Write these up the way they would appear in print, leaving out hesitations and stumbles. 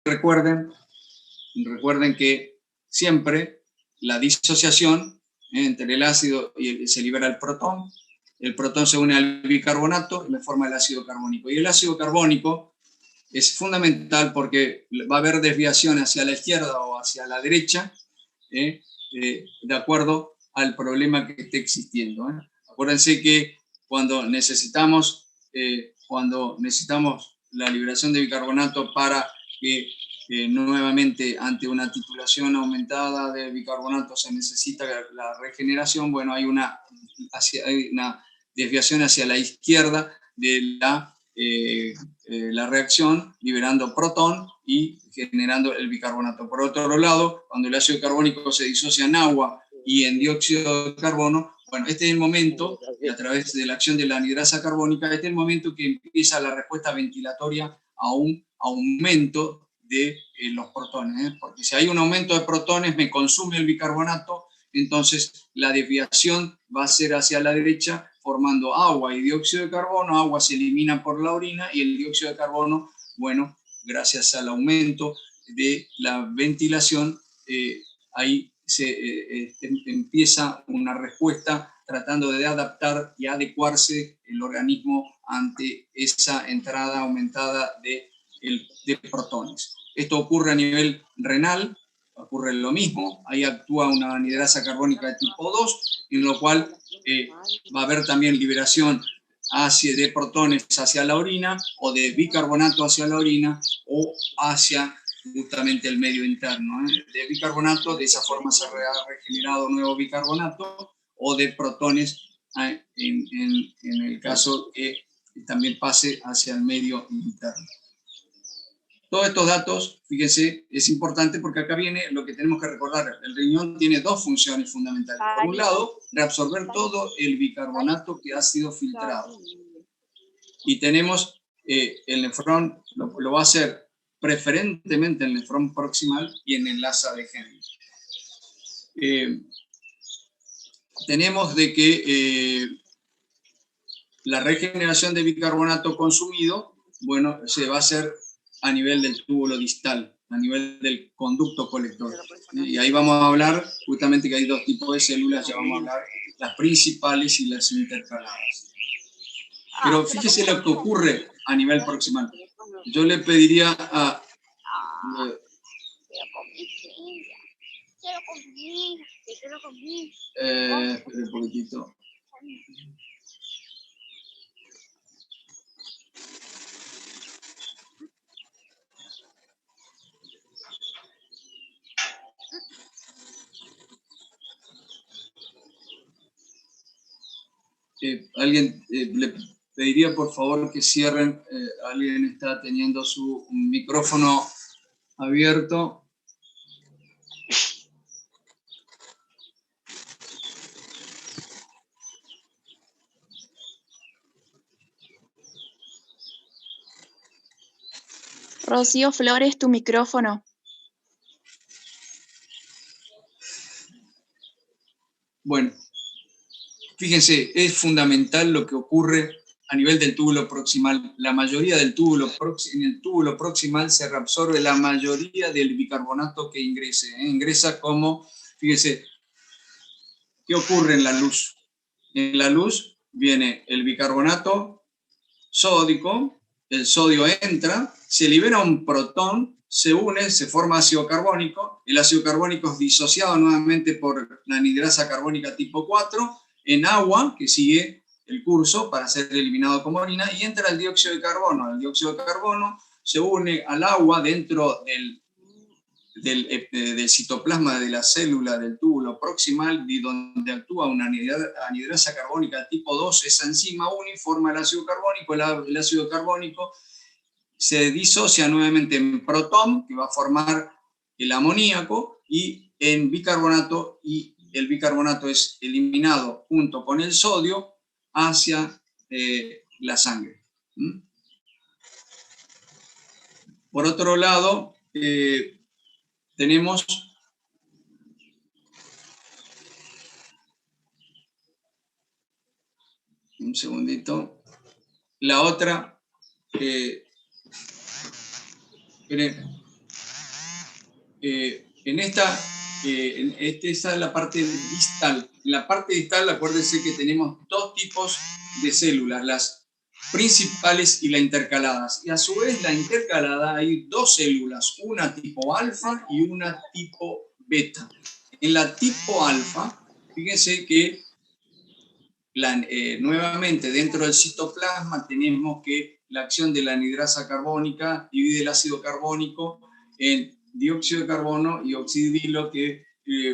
recuerden que siempre la disociación entre el ácido y se libera el protón se une al bicarbonato y me forma el ácido carbónico. Y el ácido carbónico es fundamental porque va a haber desviación hacia la izquierda o hacia la derecha, de acuerdo al problema que esté existiendo. Acuérdense que cuando necesitamos la liberación de bicarbonato para que nuevamente ante una titulación aumentada de bicarbonato se necesita la regeneración, bueno, hay una desviación hacia la izquierda de la reacción, liberando protón y generando el bicarbonato. Por otro lado, cuando el ácido carbónico se disocia en agua y en dióxido de carbono, bueno, este es el momento, a través de la acción de la anhidrasa carbónica, este es el momento que empieza la respuesta ventilatoria a un aumento de los protones, porque si hay un aumento de protones, me consume el bicarbonato, entonces la desviación va a ser hacia la derecha, formando agua y dióxido de carbono. Agua se elimina por la orina y el dióxido de carbono, bueno, gracias al aumento de la ventilación, ahí se empieza una respuesta tratando de adaptar y adecuarse el organismo ante esa entrada aumentada de protones. Esto ocurre a nivel renal, ocurre lo mismo, ahí actúa una anhidrasa carbónica de tipo 2, en lo cual va a haber también liberación de protones hacia la orina, o de bicarbonato hacia la orina, o hacia justamente el medio interno. De bicarbonato, de esa forma se ha regenerado nuevo bicarbonato, o de protones, en el caso que también pase hacia el medio interno. Todos estos datos, fíjense, es importante porque acá viene lo que tenemos que recordar. El riñón tiene dos funciones fundamentales. Por un lado, reabsorber todo el bicarbonato que ha sido filtrado. Y tenemos el nefrón, lo va a hacer preferentemente el nefrón proximal y en el asa de Henle. Tenemos de que la regeneración de bicarbonato consumido, bueno, se va a hacer a nivel del túbulo distal, a nivel del conducto colector. Y ahí vamos a hablar justamente que hay dos tipos de células, ya vamos a hablar las principales y las intercaladas. Pero fíjese lo que ocurre a nivel proximal. Yo le pediría a... espera un poquitito. Alguien le pediría por favor que cierren, alguien está teniendo su micrófono abierto. Rocío Flores, tu micrófono. Bueno, fíjense, es fundamental lo que ocurre a nivel del túbulo proximal. La mayoría del en el túbulo proximal se reabsorbe la mayoría del bicarbonato que ingrese. Ingresa como, fíjense, ¿qué ocurre en la luz? En la luz viene el bicarbonato sódico, el sodio entra, se libera un protón, se une, se forma ácido carbónico, el ácido carbónico es disociado nuevamente por la anhidrasa carbónica tipo 4 en agua, que sigue el curso para ser eliminado como orina, y entra el dióxido de carbono. El dióxido de carbono se une al agua dentro del citoplasma de la célula del túbulo proximal, y donde actúa una anhidrasa carbónica tipo 2, esa enzima une y forma el ácido carbónico. El ácido carbónico se disocia nuevamente en protón, que va a formar el amoníaco, y en bicarbonato, y el bicarbonato es eliminado junto con el sodio hacia la sangre. Por otro lado, tenemos un segundito. La otra, Esta es la parte distal. En la parte distal, acuérdense que tenemos dos tipos de células, las principales y las intercaladas. Y a su vez, la intercalada hay dos células, una tipo alfa y una tipo beta. En la tipo alfa, fíjense que nuevamente dentro del citoplasma tenemos que la acción de la anhidrasa carbónica divide el ácido carbónico en dióxido de carbono y oxidrilo que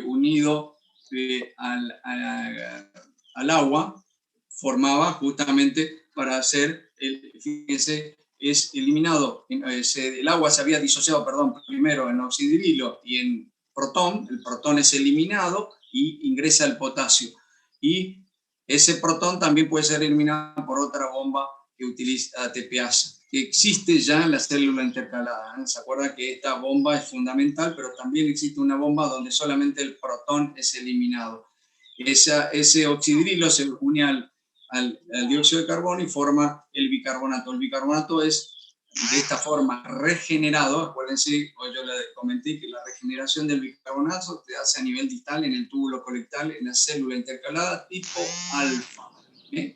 unido al agua formaba justamente para hacer, fíjense, es eliminado, el agua se había disociado, perdón, primero en oxidrilo y en protón, el protón es eliminado y ingresa el potasio. Y ese protón también puede ser eliminado por otra bomba que utiliza ATPase, que existe ya en la célula intercalada. ¿Se acuerdan que esta bomba es fundamental, pero también existe una bomba donde solamente el protón es eliminado? Ese oxidrilo se une al dióxido de carbono y forma el bicarbonato. El bicarbonato es de esta forma regenerado. Acuérdense, yo les comenté que la regeneración del bicarbonato se hace a nivel distal en el túbulo colectal, en la célula intercalada tipo alfa.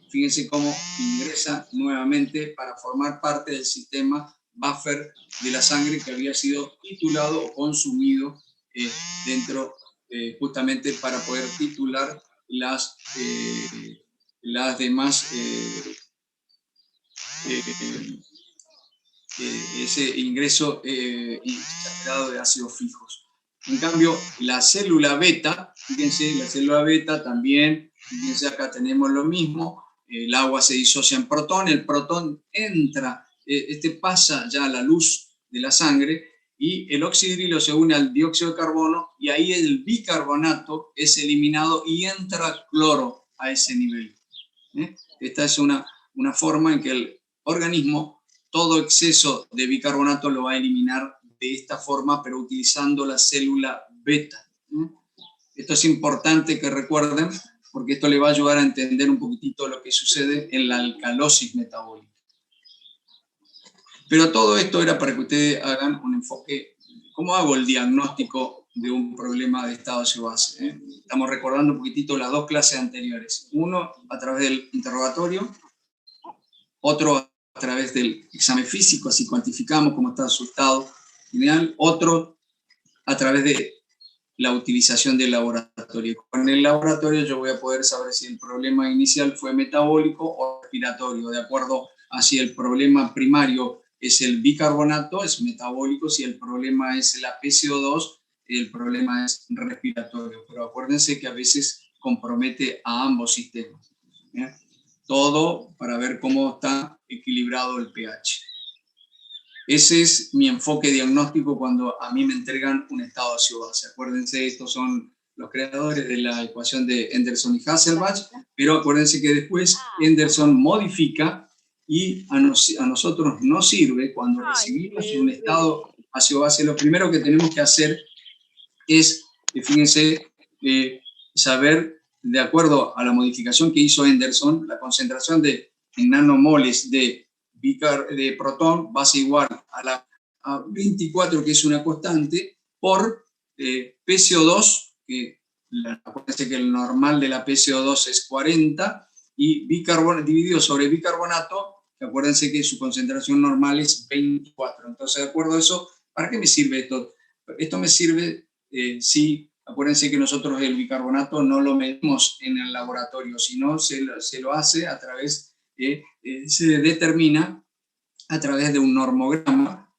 Fíjense cómo ingresa nuevamente para formar parte del sistema buffer de la sangre que había sido titulado o consumido dentro, justamente para poder titular las demás ese ingreso exagerado de ácidos fijos. En cambio, la célula beta, fíjense, la célula beta también, fíjense, acá tenemos lo mismo, el agua se disocia en protón, el protón entra, pasa ya a la luz de la sangre, y el oxidrilo se une al dióxido de carbono, y ahí el bicarbonato es eliminado y entra cloro a ese nivel. Esta es una forma en que el organismo todo exceso de bicarbonato lo va a eliminar de esta forma, pero utilizando la célula beta. Esto es importante que recuerden, porque esto le va a ayudar a entender un poquitito lo que sucede en la alcalosis metabólica. Pero todo esto era para que ustedes hagan un enfoque, ¿cómo hago el diagnóstico de un problema de estado ácido-base? Estamos recordando un poquitito las dos clases anteriores. Uno a través del interrogatorio, otro a través del examen físico, así cuantificamos cómo está su estado ideal, otro a través de la utilización del laboratorio. Con el laboratorio yo voy a poder saber si el problema inicial fue metabólico o respiratorio, de acuerdo a si el problema primario es el bicarbonato, es metabólico, si el problema es la PCO2, el problema es respiratorio. Pero acuérdense que a veces compromete a ambos sistemas. Todo para ver cómo está equilibrado el pH. Ese es mi enfoque diagnóstico cuando a mí me entregan un estado ácido-base. Acuérdense, estos son los creadores de la ecuación de Henderson y Hasselbalch, pero acuérdense que después Henderson modifica y a nosotros nos sirve cuando recibimos un estado ácido-base. Lo primero que tenemos que hacer es, fíjense, saber, de acuerdo a la modificación que hizo Henderson, la concentración en nanomoles de protón va a ser igual a 24, que es una constante, por PCO2, que acuérdense que el normal de la PCO2 es 40, y dividido sobre bicarbonato, que acuérdense que su concentración normal es 24. Entonces, de acuerdo a eso, ¿para qué me sirve esto? Esto me sirve si, acuérdense que nosotros el bicarbonato no lo medimos en el laboratorio, sino se lo hace a través se determina a través de un normograma,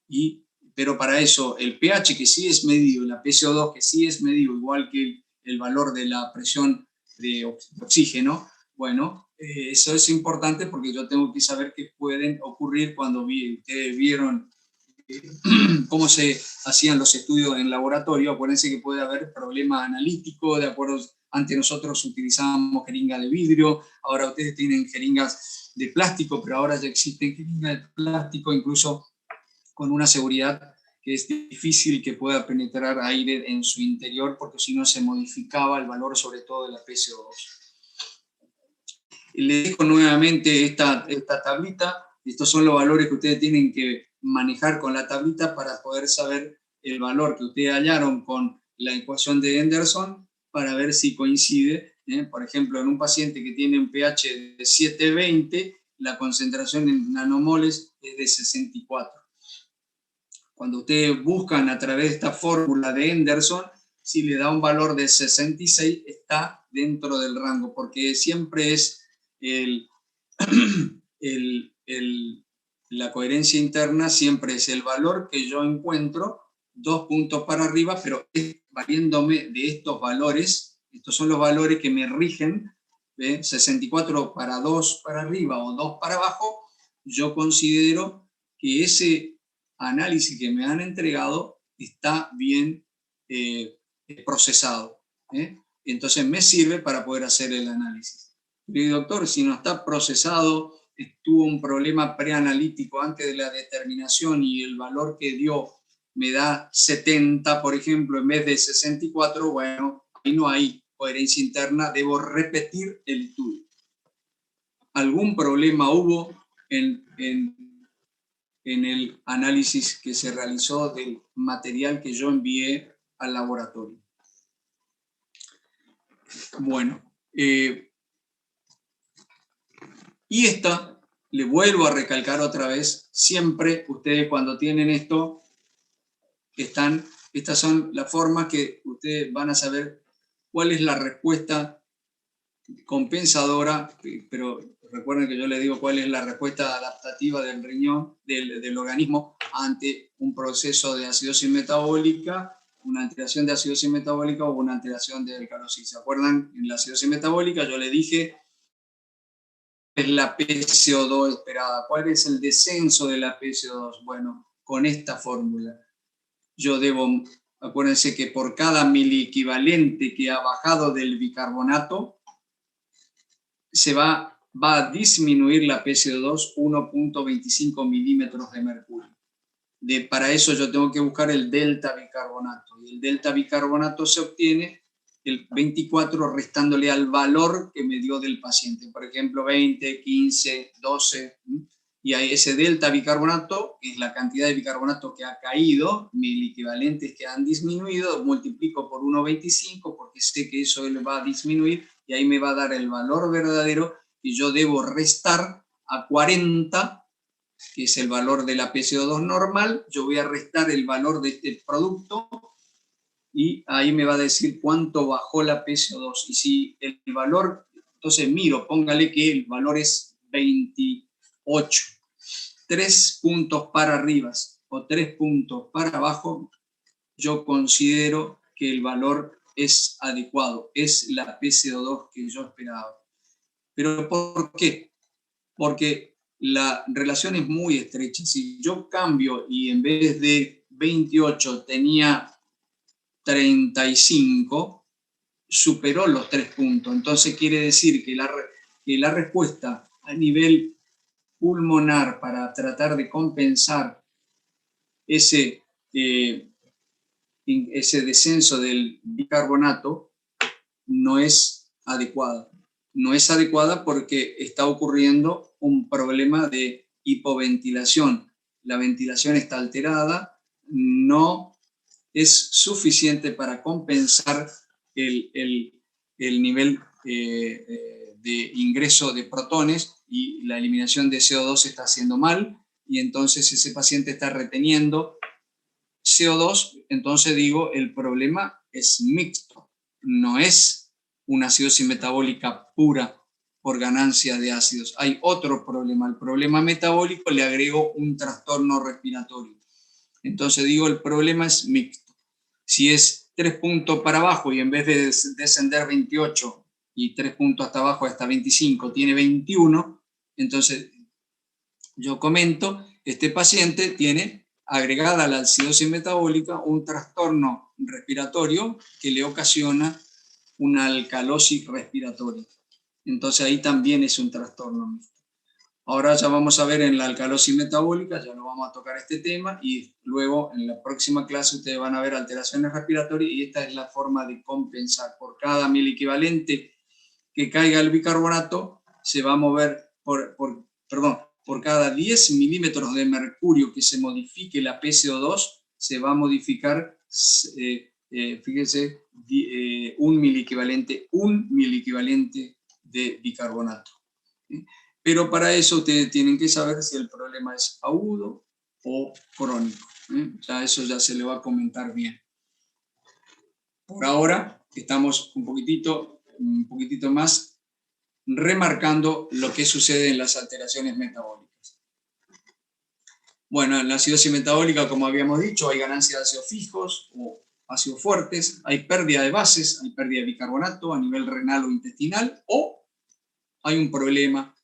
pero para eso el pH que sí es medido, la PCO2 que sí es medido, igual que el valor de la presión de oxígeno, bueno, eso es importante porque yo tengo que saber qué pueden ocurrir cuando ustedes vieron cómo se hacían los estudios en laboratorio. Acuérdense que puede haber problema analítico, de acuerdo, antes nosotros utilizábamos jeringa de vidrio, ahora ustedes tienen jeringas de plástico, pero ahora ya existen jeringas de plástico, incluso con una seguridad que es difícil que pueda penetrar aire en su interior, porque si no se modificaba el valor sobre todo de la PCO2. Les dejo nuevamente esta tablita. Estos son los valores que ustedes tienen que manejar con la tablita para poder saber el valor que ustedes hallaron con la ecuación de Henderson para ver si coincide. Por ejemplo, en un paciente que tiene un pH de 7,20, la concentración en nanomoles es de 64. Cuando ustedes buscan a través de esta fórmula de Henderson, si le da un valor de 66, está dentro del rango, porque siempre es la coherencia interna, siempre es el valor que yo encuentro, 2 puntos para arriba, pero valiéndome de estos valores. Estos son los valores que me rigen, 64 para 2 para arriba o 2 para abajo. Yo considero que ese análisis que me han entregado está bien procesado. Entonces me sirve para poder hacer el análisis. Y doctor, si no está procesado, tuvo un problema preanalítico antes de la determinación y el valor que dio me da 70, por ejemplo, en vez de 64, bueno, ahí no hay coherencia interna, debo repetir el estudio. ¿Algún problema hubo en el análisis que se realizó del material que yo envié al laboratorio? Bueno, y esta, le vuelvo a recalcar otra vez, siempre ustedes cuando tienen esto, estas son las formas que ustedes van a saber cuál es la respuesta compensadora, pero recuerden que yo les digo cuál es la respuesta adaptativa del riñón, del organismo, ante un proceso de acidosis metabólica, una alteración de acidosis metabólica o una alteración de alcalosis. ¿Se acuerdan? En la acidosis metabólica yo le dije es la PCO2 esperada. ¿Cuál es el descenso de la PCO2? Bueno, con esta fórmula. Yo debo, acuérdense que por cada miliequivalente que ha bajado del bicarbonato, se va a disminuir la PCO2 1.25 milímetros de mercurio. Para eso yo tengo que buscar el delta bicarbonato. Y el delta bicarbonato se obtiene el 24 restándole al valor que me dio del paciente. Por ejemplo, 20, 15, 12. Y ahí ese delta bicarbonato es la cantidad de bicarbonato que ha caído, mil equivalentes que han disminuido, multiplico por 1,25 porque sé que eso le va a disminuir y ahí me va a dar el valor verdadero y yo debo restar a 40, que es el valor de la PCO2 normal. Yo voy a restar el valor de este producto y ahí me va a decir cuánto bajó la PCO2. Y si el valor, entonces miro, póngale que el valor es 28. 3 puntos para arriba o 3 puntos para abajo, yo considero que el valor es adecuado, es la PCO2 que yo esperaba. ¿Pero por qué? Porque la relación es muy estrecha. Si yo cambio y en vez de 28 tenía 35, superó los 3 puntos. Entonces quiere decir que la respuesta a nivel pulmonar para tratar de compensar ese descenso del bicarbonato no es adecuada. No es adecuada porque está ocurriendo un problema de hipoventilación. La ventilación está alterada, no es suficiente para compensar el nivel de ingreso de protones y la eliminación de CO2 se está haciendo mal y entonces ese paciente está reteniendo CO2. Entonces digo, el problema es mixto, no es una acidosis metabólica pura por ganancia de ácidos. Hay otro problema, el problema metabólico le agrego un trastorno respiratorio. Entonces digo, el problema es mixto. Si es 3 puntos para abajo y en vez de descender 28 y 3 puntos hasta abajo hasta 25 tiene 21, entonces yo comento, este paciente tiene agregada a la acidosis metabólica un trastorno respiratorio que le ocasiona una alcalosis respiratoria. Entonces ahí también es un trastorno mixto. Ahora ya vamos a ver en la alcalosis metabólica, ya no vamos a tocar este tema y luego en la próxima clase ustedes van a ver alteraciones respiratorias y esta es la forma de compensar. Por cada miliequivalente que caiga el bicarbonato se va a mover, por cada 10 milímetros de mercurio que se modifique la PCO2, se va a modificar, fíjense, un miliequivalente de bicarbonato. ¿Sí? Pero para eso ustedes tienen que saber si el problema es agudo o crónico. Ya eso ya se le va a comentar bien. Por ahora estamos un poquitito más remarcando lo que sucede en las alteraciones metabólicas. Bueno, en la acidosis metabólica, como habíamos dicho, hay ganancia de ácidos fijos o ácidos fuertes, hay pérdida de bases, hay pérdida de bicarbonato a nivel renal o intestinal, o hay un problema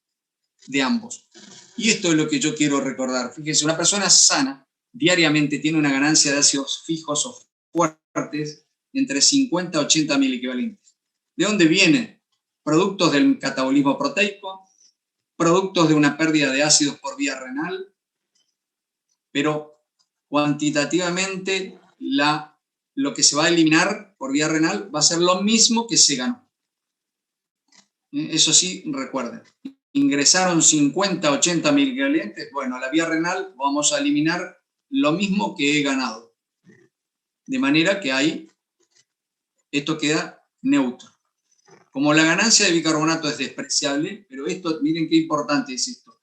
de ambos. Y esto es lo que yo quiero recordar. Fíjense, una persona sana diariamente tiene una ganancia de ácidos fijos o fuertes entre 50 a 80 miliequivalentes. ¿De dónde vienen? Productos del catabolismo proteico, productos de una pérdida de ácidos por vía renal, pero cuantitativamente lo que se va a eliminar por vía renal va a ser lo mismo que se ganó. Eso sí, recuerden, ingresaron 50, 80 miliequivalentes, bueno, a la vía renal vamos a eliminar lo mismo que he ganado. De manera que esto queda neutro. Como la ganancia de bicarbonato es despreciable, pero esto, miren qué importante es esto.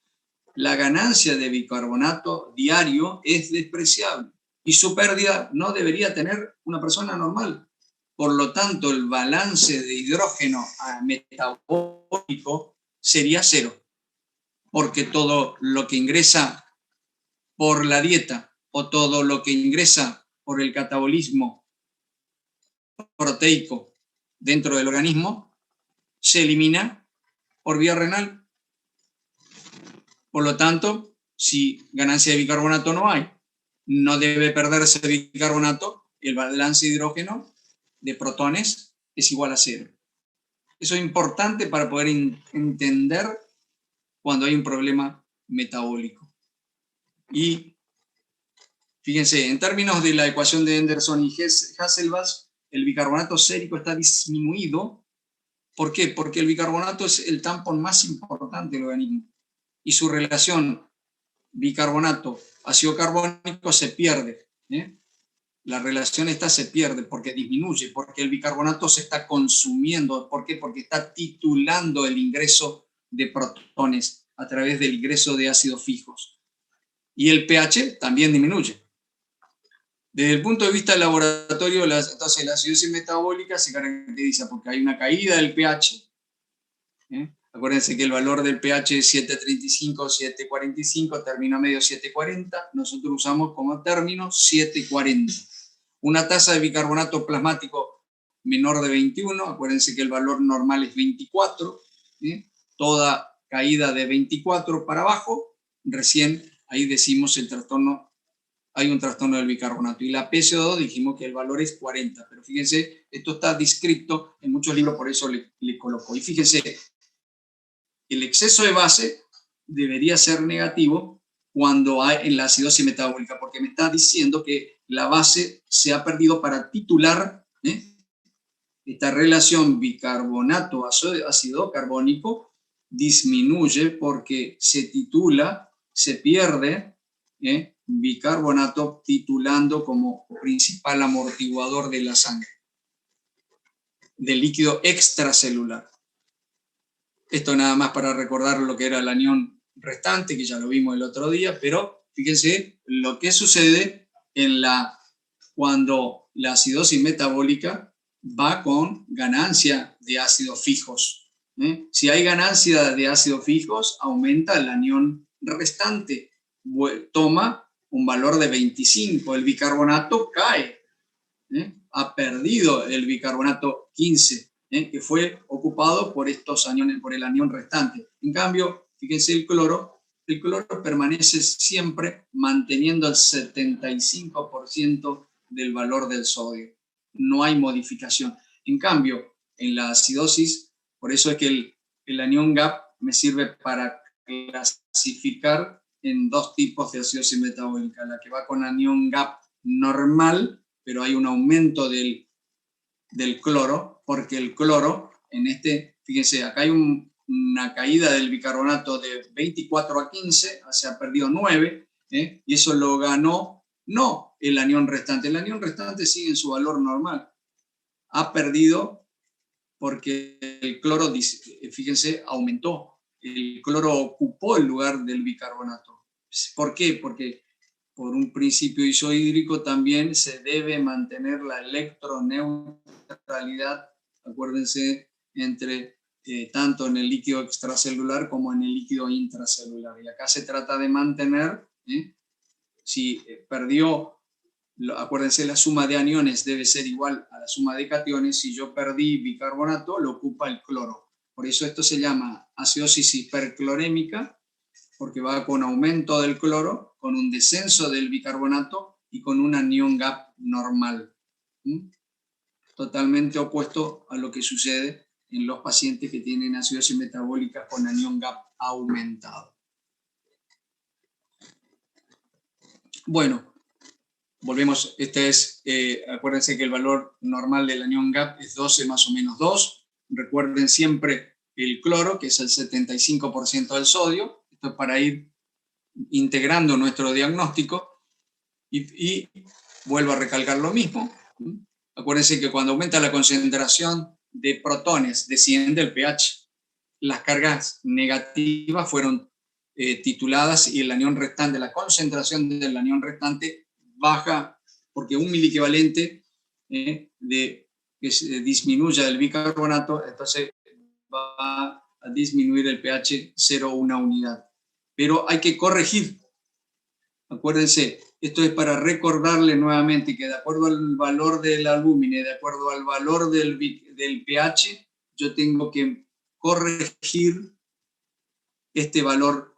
La ganancia de bicarbonato diario es despreciable y su pérdida no debería tener una persona normal. Por lo tanto, el balance de hidrógeno metabólico sería 0, porque todo lo que ingresa por la dieta o todo lo que ingresa por el catabolismo proteico dentro del organismo se elimina por vía renal. Por lo tanto, si ganancia de bicarbonato no hay, no debe perderse bicarbonato, el balance de hidrógeno de protones es igual a 0. Eso es importante para poder entender cuando hay un problema metabólico. Y fíjense, en términos de la ecuación de Henderson y Hasselbalch, el bicarbonato sérico está disminuido. ¿Por qué? Porque el bicarbonato es el tampón más importante del organismo. Y su relación bicarbonato-ácido carbónico se pierde. La relación esta se pierde porque disminuye, porque el bicarbonato se está consumiendo. ¿Por qué? Porque está titulando el ingreso de protones a través del ingreso de ácidos fijos. Y el pH también disminuye. Desde el punto de vista del laboratorio, entonces la acidosis metabólica se caracteriza porque hay una caída del pH. Acuérdense que el valor del pH es 735, 745, término medio 740. Nosotros usamos como término 740. Una tasa de bicarbonato plasmático menor de 21. Acuérdense que el valor normal es 24. Toda caída de 24 para abajo, recién ahí decimos el trastorno. Hay un trastorno del bicarbonato. Y la PCO2 dijimos que el valor es 40. Pero fíjense, esto está descrito en muchos libros, por eso le coloco. Y fíjense, el exceso de base debería ser negativo cuando hay en la acidosis metabólica, porque me está diciendo que la base se ha perdido para titular esta relación bicarbonato-ácido carbónico, disminuye porque se titula, se pierde, bicarbonato titulando como principal amortiguador de la sangre, del líquido extracelular. Esto nada más para recordar lo que era el anión restante, que ya lo vimos el otro día, pero fíjense lo que sucede cuando la acidosis metabólica va con ganancia de ácidos fijos. Si hay ganancia de ácidos fijos, aumenta el anión restante, toma un valor de 25, el bicarbonato cae, ha perdido el bicarbonato 15, que fue ocupado por estos aniones, por el anión restante. En cambio, fíjense el cloro permanece siempre manteniendo el 75% del valor del sodio. No hay modificación. En cambio, en la acidosis, por eso es que el anión GAP me sirve para clasificar en dos tipos de acidosis metabólica, la que va con anión GAP normal, pero hay un aumento del cloro, porque el cloro, fíjense, acá hay una caída del bicarbonato de 24 a 15, se ha perdido 9, y eso lo ganó, no el anión restante? El anión restante sigue en su valor normal. Ha perdido porque el cloro, fíjense, aumentó. El cloro ocupó el lugar del bicarbonato. ¿Por qué? Porque por un principio isohídrico también se debe mantener la electroneutralidad, acuérdense, entre tanto en el líquido extracelular como en el líquido intracelular. Y acá se trata de mantener, si perdió, acuérdense, la suma de aniones debe ser igual a la suma de cationes. Si yo perdí bicarbonato, lo ocupa el cloro. Por eso esto se llama acidosis hiperclorémica, porque va con aumento del cloro, con un descenso del bicarbonato y con un anión gap normal. Totalmente opuesto a lo que sucede en los pacientes que tienen acidosis metabólica con anión gap aumentado. Bueno, volvemos. Este es, acuérdense que el valor normal del anión gap es 12 más o menos 2. Recuerden siempre el cloro, que es el 75% del sodio. Esto es para ir integrando nuestro diagnóstico. Y vuelvo a recalcar lo mismo. Acuérdense que cuando aumenta la concentración de protones, desciende el pH. Las cargas negativas fueron tituladas y el anión restante, la concentración del anión restante baja porque un miliequivalente que se disminuya del bicarbonato, entonces va a disminuir el pH 0,1 unidad. Pero hay que corregir. Acuérdense, esto es para recordarle nuevamente que de acuerdo al valor del albúmina y de acuerdo al valor del pH, yo tengo que corregir este valor,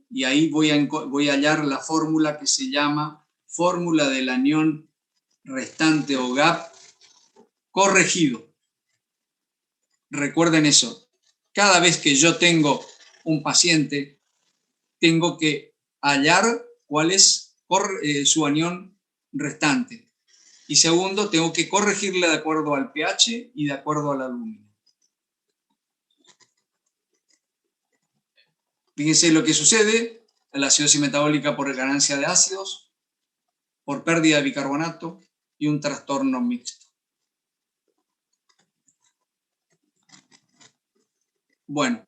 y ahí voy a hallar la fórmula que se llama fórmula del anión restante o gap corregido. Recuerden eso. Cada vez que yo tengo un paciente, tengo que hallar cuál es su anión restante. Y segundo, tengo que corregirle de acuerdo al pH y de acuerdo al albúmina. Fíjense lo que sucede: la acidosis metabólica por ganancia de ácidos, por pérdida de bicarbonato y un trastorno mixto. Bueno,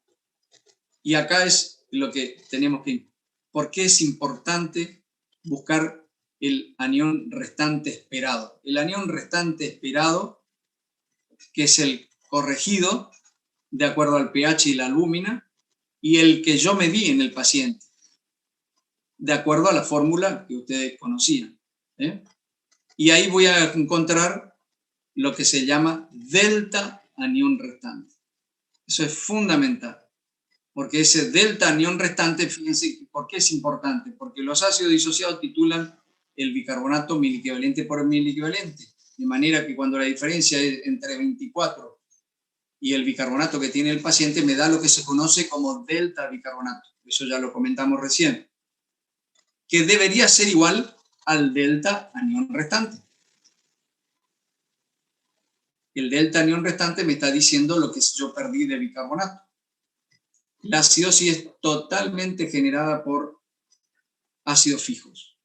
y acá es lo que tenemos que... ¿Por qué es importante buscar el anión restante esperado? El anión restante esperado, que es el corregido de acuerdo al pH y la albúmina, y el que yo medí en el paciente, de acuerdo a la fórmula que ustedes conocían. Y ahí voy a encontrar lo que se llama delta anión restante. Eso es fundamental, porque ese delta anión restante, fíjense, ¿por qué es importante? Porque los ácidos disociados titulan el bicarbonato miliequivalente por miliequivalente, de manera que cuando la diferencia es entre 24 y el bicarbonato que tiene el paciente, me da lo que se conoce como delta bicarbonato. Eso ya lo comentamos recién, que debería ser igual al delta anión restante. El delta anión restante me está diciendo lo que yo perdí de bicarbonato. La acidosis es totalmente generada por ácidos fijos.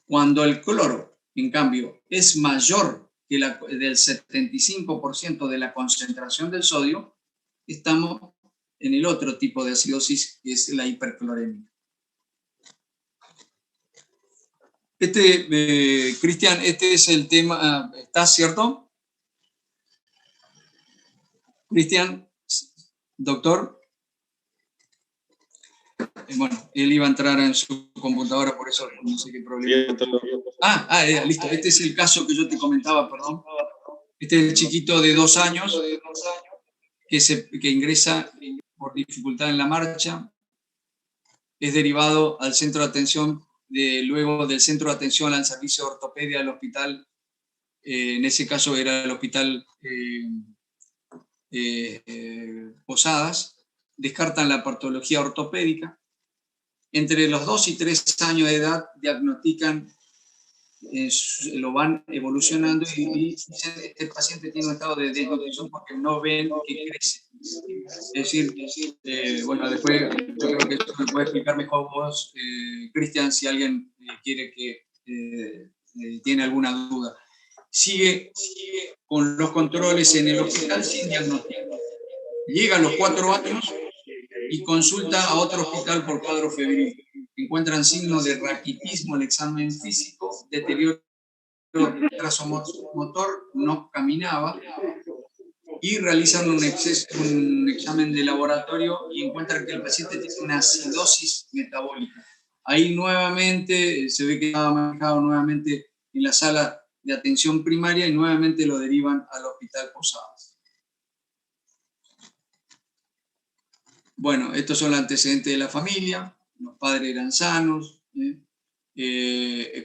Cuando el cloro, en cambio, es mayor que del 75% de la concentración del sodio, estamos en el otro tipo de acidosis, que es la hiperclorémica. Cristian, este es el tema, ¿está cierto? Cristian, doctor. Bueno, él iba a entrar en su computadora, por eso no sé qué problema. Listo. Este es el caso que yo te comentaba, perdón. Este es el chiquito de 2 años que ingresa por dificultad en la marcha. Es derivado al centro de atención, luego del centro de atención al servicio de ortopedia del hospital. En ese caso era el hospital Posadas. Descartan la patología ortopédica. Entre los 2 y 3 años de edad diagnostican, lo van evolucionando y dicen, este paciente tiene un estado de desnutrición porque no ven que crece. Es decir, bueno, después yo creo que esto me puede explicar mejor vos, Cristian, si alguien quiere que tiene alguna duda. Sigue con los controles en el hospital sin diagnóstico. Llega a los 4 años y consulta a otro hospital por cuadro febril. Encuentran signos de raquitismo, el examen físico, deterioro del trazo motor, no caminaba, y realizan un examen de laboratorio y encuentran que el paciente tiene una acidosis metabólica. Ahí nuevamente se ve que estaba manejado nuevamente en la sala de atención primaria y nuevamente lo derivan al hospital Posadas. Bueno, estos son los antecedentes de la familia. Los padres eran sanos.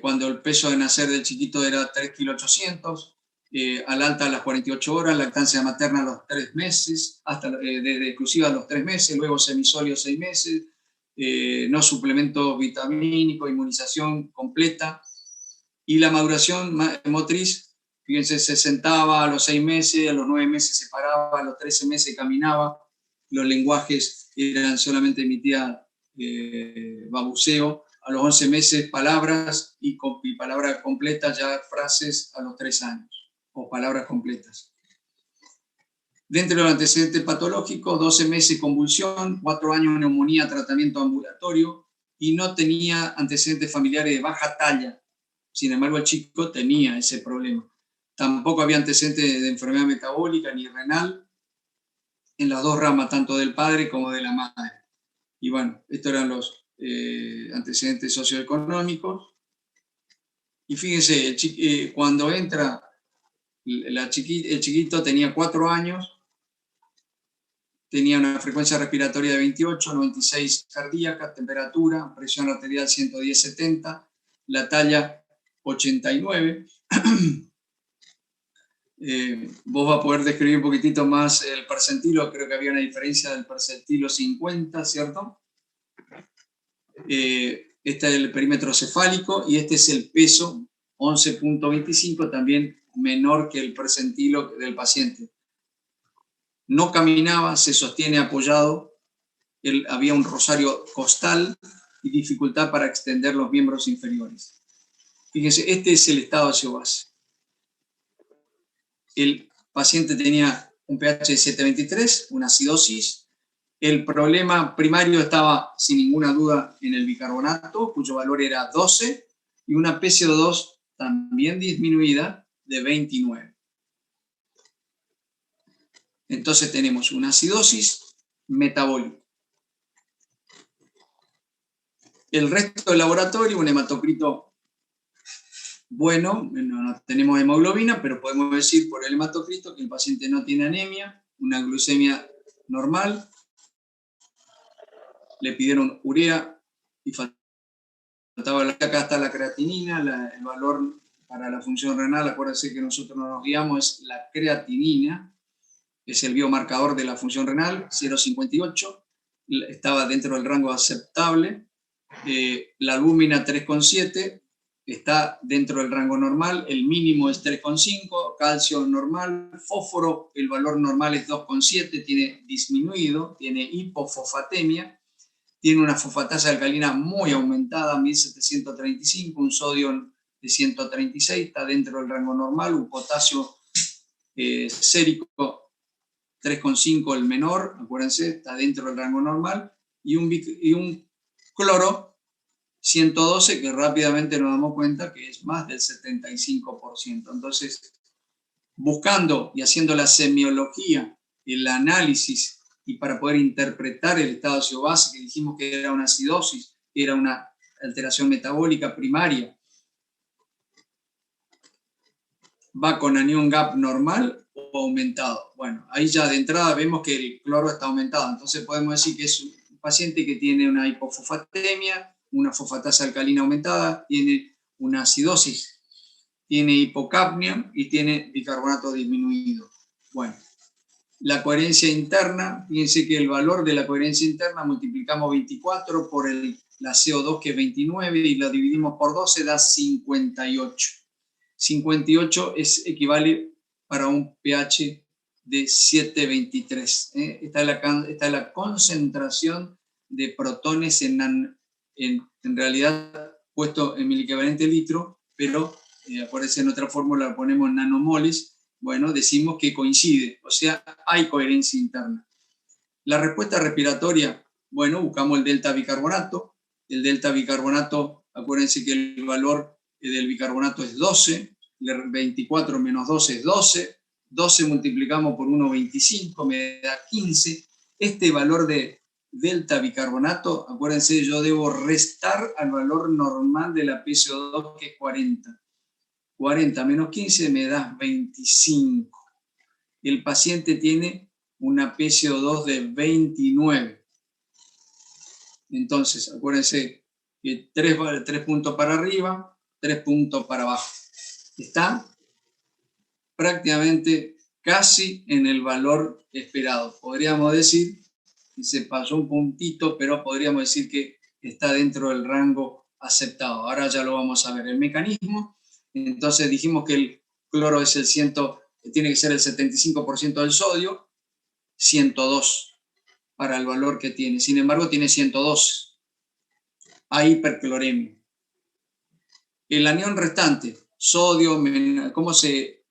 Cuando el peso de nacer del chiquito era 3,8 kg, al alta a las 48 horas, lactancia materna a los 3 meses, hasta desde exclusiva a los 3 meses, luego semisólido 6 meses, no suplemento vitamínico, inmunización completa, y la maduración motriz, fíjense, se sentaba a los 6 meses, a los 9 meses se paraba, a los 13 meses caminaba, los lenguajes eran solamente emitía babuceo, a los 11 meses palabras y palabras completas, ya frases a los 3 años, o palabras completas. Dentro de los antecedentes patológicos, 12 meses convulsión, 4 años neumonía, tratamiento ambulatorio, y no tenía antecedentes familiares de baja talla. Sin embargo, el chico tenía ese problema. Tampoco había antecedentes de enfermedad metabólica ni renal en las dos ramas, tanto del padre como de la madre. Y bueno, estos eran los antecedentes socioeconómicos. Y fíjense, cuando entra el chiquito tenía 4 años, tenía una frecuencia respiratoria de 28, 96 cardíaca, temperatura, presión arterial 110/70, la talla 89. Vos vas a poder describir un poquitito más el percentilo, creo que había una diferencia del percentilo 50, ¿cierto? Este es el perímetro cefálico y este es el peso, 11,25, también menor que el percentilo del paciente. No caminaba, se sostiene apoyado, había un rosario costal y dificultad para extender los miembros inferiores. Fíjense, este es el estado óseo-base. El paciente tenía un pH de 7,23, una acidosis. El problema primario estaba, sin ninguna duda, en el bicarbonato, cuyo valor era 12, y una PCO2 también disminuida de 29. Entonces tenemos una acidosis metabólica. El resto del laboratorio, un hematocrito bueno, no tenemos hemoglobina, pero podemos decir por el hematocrito que el paciente no tiene anemia, una glucemia normal. Le pidieron urea y faltaba acá está la creatinina, el valor para la función renal, acuérdense que nosotros nos guiamos, es la creatinina, es el biomarcador de la función renal, 0,58, estaba dentro del rango aceptable, la albúmina 3,7, está dentro del rango normal, el mínimo es 3,5, calcio normal, fósforo, el valor normal es 2,7, tiene disminuido, tiene hipofosfatemia, tiene una fosfatasa alcalina muy aumentada, 1735, un sodio de 136, está dentro del rango normal, un potasio sérico 3,5 el menor, acuérdense, está dentro del rango normal, y un cloro 112 que rápidamente nos damos cuenta que es más del 75%. Entonces, buscando y haciendo la semiología, el análisis, y para poder interpretar el estado óseo-base, que dijimos que era una acidosis, que era una alteración metabólica primaria, ¿va con anión gap normal o aumentado? Bueno, ahí ya de entrada vemos que el cloro está aumentado, entonces podemos decir que es un paciente que tiene una hipofosfatemia, una fosfatasa alcalina aumentada, tiene una acidosis, tiene hipocapnia y tiene bicarbonato disminuido. Bueno, la coherencia interna, fíjense que el valor de la coherencia interna multiplicamos 24 por la CO2 que es 29 y la dividimos por 12 da 58. 58 equivale para un pH de 7,23. Esta es la concentración de protones en realidad puesto en miliequivalente litro, pero acuérdense, en otra fórmula la ponemos en nanomoles. Bueno, decimos que coincide, o sea, hay coherencia interna. La respuesta respiratoria, bueno, buscamos el delta bicarbonato. El delta bicarbonato, acuérdense que el valor del bicarbonato es 12, 24 menos 12 es 12, 12 multiplicamos por 1,25 me da 15. Este valor de delta bicarbonato, acuérdense, yo debo restar al valor normal de la PCO2, que es 40. 40 menos 15 me da 25. El paciente tiene una PCO2 de 29. Entonces, acuérdense que 3 puntos para arriba, 3 puntos para abajo. Está prácticamente casi en el valor esperado. Podríamos decir que se pasó un puntito, pero podríamos decir que está dentro del rango aceptado. Ahora ya lo vamos a ver. El mecanismo, entonces dijimos que el cloro es tiene que ser el 75% del sodio, 102 para el valor que tiene. Sin embargo, tiene 102. Hay hipercloremia. El anión restante, sodio, ¿cómo se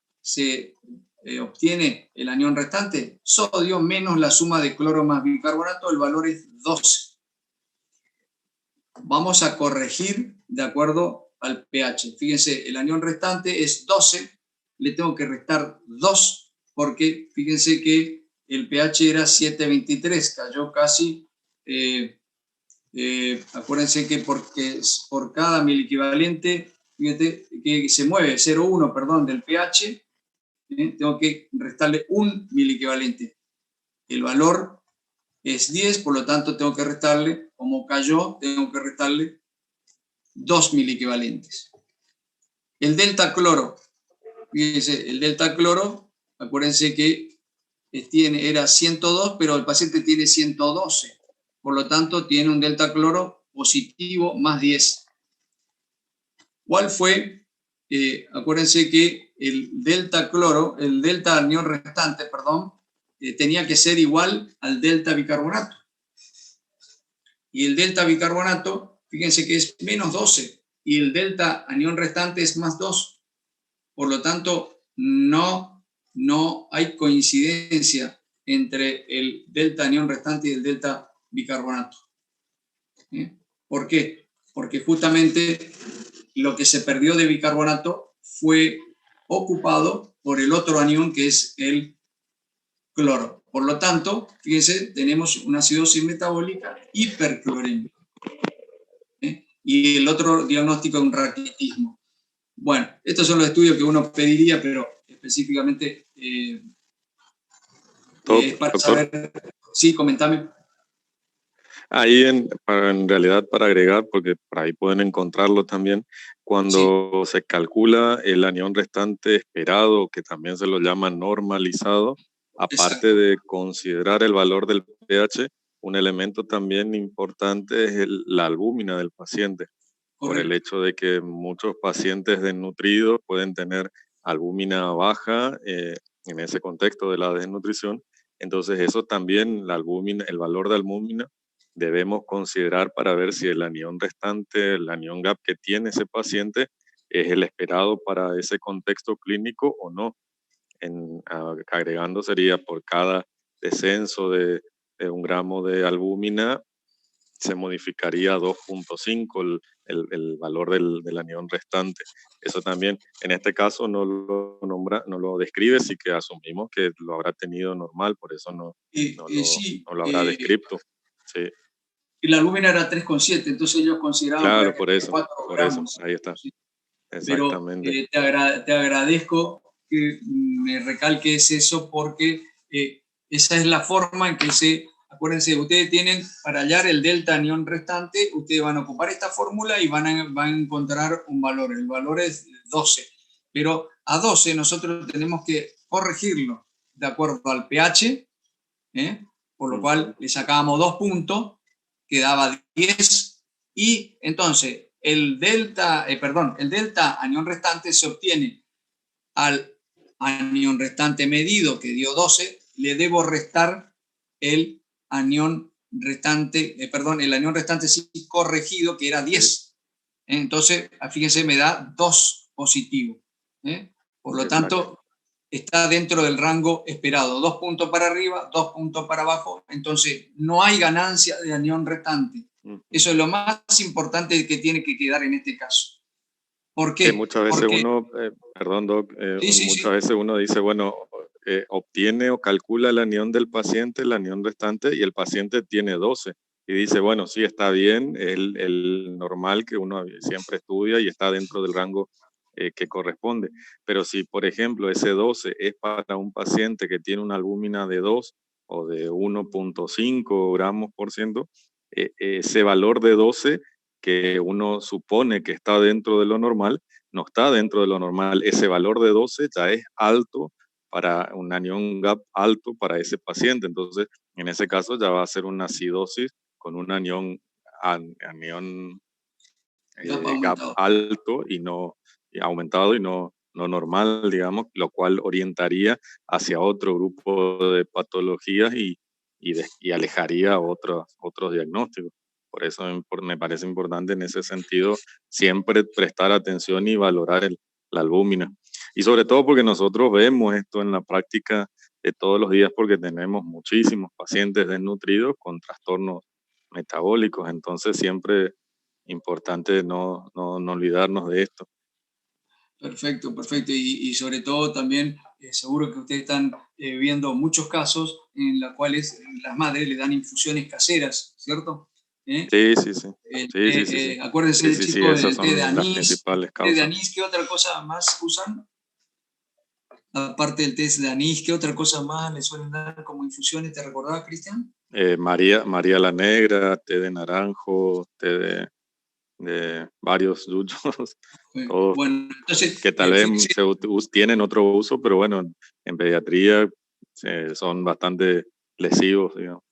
obtiene el anión restante? Sodio menos la suma de cloro más bicarbonato, el valor es 12. Vamos a corregir de acuerdo al pH. Fíjense, el anión restante es 12, le tengo que restar 2, porque fíjense que el pH era 7,23, cayó casi, acuérdense que por cada miliequivalente, fíjate que se mueve 0,1, perdón, del pH, tengo que restarle un miliequivalente. El valor es 10, por lo tanto tengo que restarle, como cayó, tengo que restarle 2 miliequivalentes. El delta cloro, fíjense, el delta cloro, acuérdense que era 102, pero el paciente tiene 112, por lo tanto tiene un delta cloro positivo más 10. ¿Cuál fue? Acuérdense que el delta anión restante, perdón, tenía que ser igual al delta bicarbonato. Y el delta bicarbonato, fíjense que es menos 12, y el delta anión restante es más 2. Por lo tanto, no hay coincidencia entre el delta anión restante y el delta bicarbonato. ¿Por qué? Porque justamente lo que se perdió de bicarbonato fue ocupado por el otro anión, que es el cloro. Por lo tanto, fíjense, tenemos una acidosis metabólica hiperclorémica. Y el otro diagnóstico es un raquitismo. Bueno, estos son los estudios que uno pediría, pero específicamente para saber. Sí, comentame. Ahí en realidad para agregar, porque por ahí pueden encontrarlo también, cuando se calcula el anión restante esperado, que también se lo llama normalizado, aparte Exacto. de considerar el valor del pH, un elemento también importante es la albúmina del paciente. Por el hecho de que muchos pacientes desnutridos pueden tener albúmina baja en ese contexto de la desnutrición. Entonces eso también, la albúmina, el valor de albúmina, debemos considerar para ver si el anión restante, el anión gap que tiene ese paciente es el esperado para ese contexto clínico o no. Agregando sería por cada descenso de 1 gramo de albúmina, se modificaría 2,5 el valor del anión restante. Eso también, en este caso, no lo describe, sí que asumimos que lo habrá tenido normal, por eso no lo habrá descrito. Sí. Y la albúmina era 3,7, entonces ellos consideraban Claro, que por eso, 4 gramos. ahí está. ¿Sí? Exactamente. Pero te agradezco que me recalques eso, porque esa es la forma en que acuérdense, ustedes tienen, para hallar el delta anión restante, ustedes van a ocupar esta fórmula y van a encontrar un valor. El valor es 12. Pero a 12 nosotros tenemos que corregirlo de acuerdo al pH, por lo cual le sacábamos 2 puntos, quedaba 10, y entonces el delta anión restante se obtiene al anión restante medido, que dio 12, le debo restar el anión restante sí corregido, que era 10. Entonces, fíjense, me da 2 positivo. Por lo tanto, está dentro del rango esperado. 2 puntos para arriba, 2 puntos para abajo. Entonces, no hay ganancia de anión restante. Eso es lo más importante que tiene que quedar en este caso. ¿Por qué? Muchas veces Porque, uno, perdón, Doc, sí, muchas veces uno dice, bueno, obtiene o calcula el anión del paciente, el anión restante, y el paciente tiene 12. Y dice, bueno, sí, está bien, el normal que uno siempre estudia y está dentro del rango que corresponde. Pero si, por ejemplo, ese 12 es para un paciente que tiene una albúmina de 2 o de 1,5 gramos por ciento, ese valor de 12 que uno supone que está dentro de lo normal, no está dentro de lo normal. Ese valor de 12 ya es alto para un anión gap alto para ese paciente. Entonces, en ese caso ya va a ser una acidosis con un anión gap aumentado. alto y no aumentado y no normal, digamos, lo cual orientaría hacia otro grupo de patologías y alejaría otros diagnósticos. Por eso me parece importante en ese sentido siempre prestar atención y valorar la albúmina. Y sobre todo porque nosotros vemos esto en la práctica de todos los días porque tenemos muchísimos pacientes desnutridos con trastornos metabólicos. Entonces siempre importante no olvidarnos de esto. Perfecto, perfecto. Y sobre todo también, seguro que ustedes están viendo muchos casos en los cuales las madres le dan infusiones caseras, ¿cierto? Sí, sí, sí. Sí. Acuérdense Sí, del sí, sí, chico esas del té de son las anís. principales ¿Té de causas. anís qué otra cosa más usan? Aparte del té de anís, ¿qué otra cosa más le suelen dar como infusiones? ¿Te recordabas, Cristian? María la Negra, té de naranjo, té de varios yuyos, todos Bueno, entonces, que tal vez fíjense, tienen otro uso, pero bueno, en pediatría son bastante lesivos, digamos.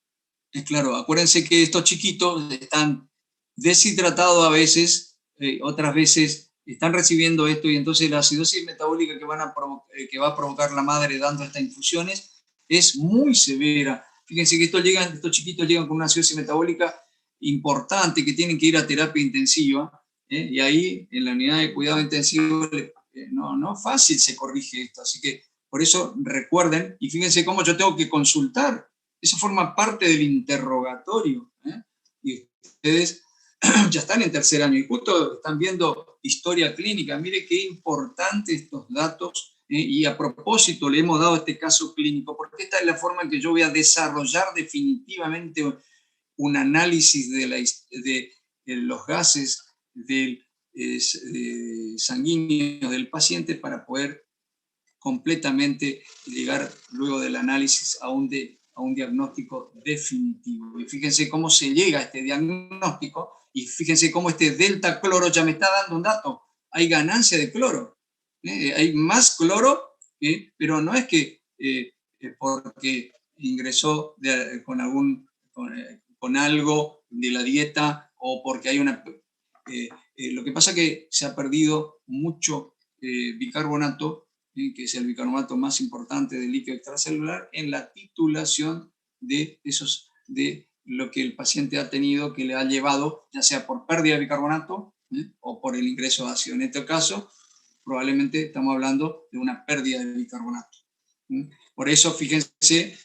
claro, acuérdense que estos chiquitos están deshidratados a veces, otras veces están recibiendo esto y entonces la acidosis metabólica que va a provocar la madre dando estas infusiones es muy severa. Fíjense que estos chiquitos llegan con una acidosis metabólica importante que tienen que ir a terapia intensiva, y ahí en la unidad de cuidado intensivo no fácil se corrige esto. Así que por eso recuerden, y fíjense cómo yo tengo que consultar. Eso forma parte del interrogatorio. Y ustedes ya están en tercer año y justo están viendo historia clínica. Mire qué importante estos datos. Y a propósito, le hemos dado este caso clínico, porque esta es la forma en que yo voy a desarrollar definitivamente un análisis de los gases sanguíneos del paciente para poder completamente llegar luego del análisis a un diagnóstico definitivo. Y fíjense cómo se llega a este diagnóstico y fíjense cómo este delta cloro ya me está dando un dato. Hay ganancia de cloro. Hay más cloro, pero no es que porque ingresó con algo de la dieta o porque hay una... lo que pasa es que se ha perdido mucho bicarbonato, que es el bicarbonato más importante del líquido extracelular, en la titulación de lo que el paciente ha tenido, que le ha llevado, ya sea por pérdida de bicarbonato o por el ingreso de ácido. En este caso, probablemente estamos hablando de una pérdida de bicarbonato. Por eso, fíjense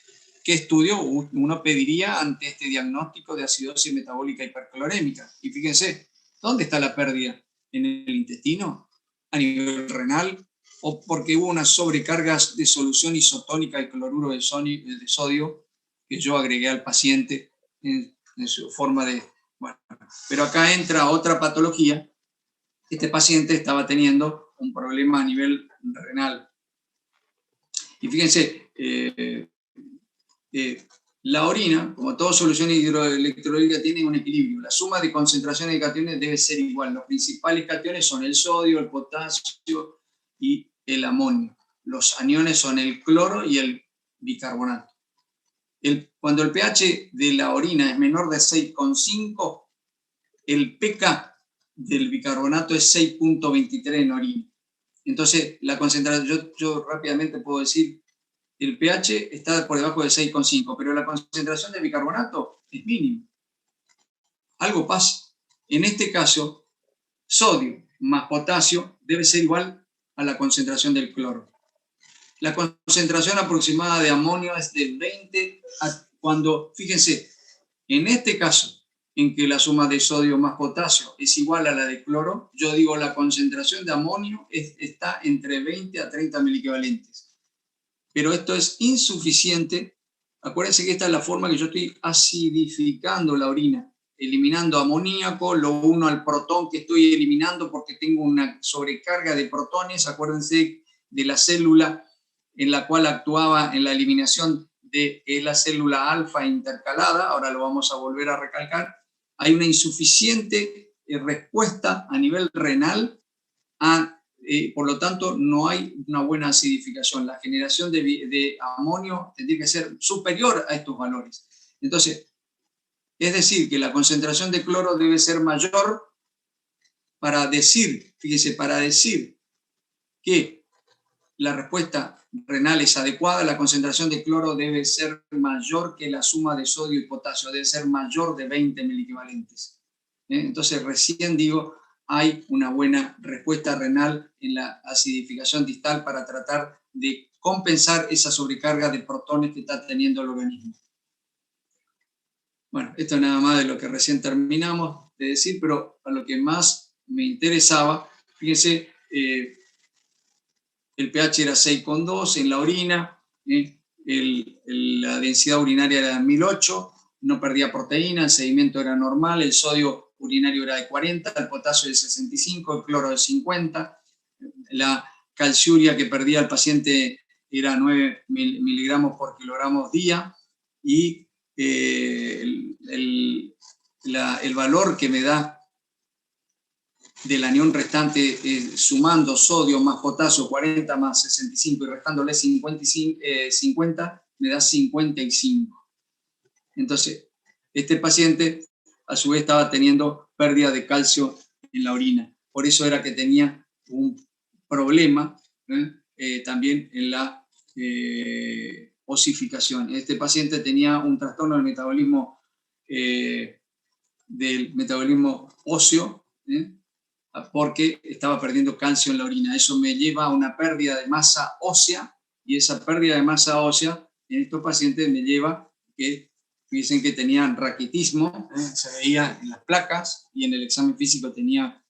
qué estudio uno pediría ante este diagnóstico de acidosis metabólica hiperclorémica. Y fíjense, ¿dónde está la pérdida? ¿En el intestino? ¿A nivel renal? ¿O porque hubo una sobrecarga de solución isotónica de cloruro de sodio que yo agregué al paciente en su forma de... Bueno, pero acá entra otra patología. Este paciente estaba teniendo un problema a nivel renal. Y fíjense, la orina, como toda solución hidroelectrolítica, tiene un equilibrio. La suma de concentraciones de cationes debe ser igual. Los principales cationes son el sodio, el potasio y el amonio. Los aniones son el cloro y el bicarbonato. Cuando el pH de la orina es menor de 6,5, el pK del bicarbonato es 6,23 en orina. Entonces, la concentración, yo rápidamente puedo decir, el pH está por debajo de 6,5, pero la concentración de bicarbonato es mínima. Algo pasa. En este caso, sodio más potasio debe ser igual a la concentración del cloro. La concentración aproximada de amonio es de 20 cuando, fíjense, en este caso, en que la suma de sodio más potasio es igual a la de cloro, yo digo la concentración de amonio está entre 20 a 30 miliequivalentes. Pero esto es insuficiente. Acuérdense que esta es la forma que yo estoy acidificando la orina, eliminando amoníaco, lo uno al protón que estoy eliminando porque tengo una sobrecarga de protones. Acuérdense de la célula en la cual actuaba en la eliminación de la célula alfa intercalada, ahora lo vamos a volver a recalcar. Hay una insuficiente respuesta a nivel renal, por lo tanto no hay una buena acidificación. La generación de amonio tendría que ser superior a estos valores. Entonces, es decir, que la concentración de cloro debe ser mayor para decir, fíjese, para decir que la respuesta renal es adecuada, la concentración de cloro debe ser mayor que la suma de sodio y potasio, debe ser mayor de 20 miliequivalentes. Entonces, recién digo, hay una buena respuesta renal en la acidificación distal para tratar de compensar esa sobrecarga de protones que está teniendo el organismo. Bueno, esto es nada más de lo que recién terminamos de decir, pero a lo que más me interesaba, fíjense, el pH era 6,2 en la orina, la densidad urinaria era de 1008, no perdía proteína, el sedimento era normal, el sodio urinario era de 40, el potasio de 65, el cloro de 50, la calciuria que perdía el paciente era 9 miligramos por kilogramo día, y el valor que me da del anión restante, sumando sodio más potasio, 40 más 65 y restándole 50, me da 55. Entonces, este paciente a su vez estaba teniendo pérdida de calcio en la orina. Por eso era que tenía un problema también en la osificación. Este paciente tenía un trastorno del metabolismo óseo, porque estaba perdiendo calcio en la orina. Eso me lleva a una pérdida de masa ósea, y esa pérdida de masa ósea en estos pacientes me lleva que dicen que tenían raquitismo, se veía en las placas, y en el examen físico tenía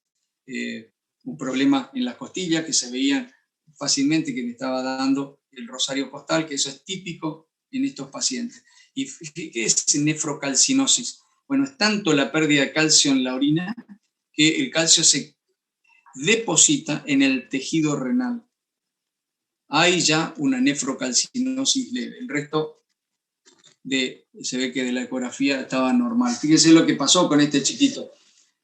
un problema en las costillas que se veían fácilmente, que le estaba dando el rosario costal, que eso es típico en estos pacientes. ¿Y qué es nefrocalcinosis? Bueno, es tanto la pérdida de calcio en la orina que el calcio se deposita en el tejido renal. Hay ya una nefrocalcinosis leve. El resto se ve que de la ecografía estaba normal. Fíjense lo que pasó con este chiquito.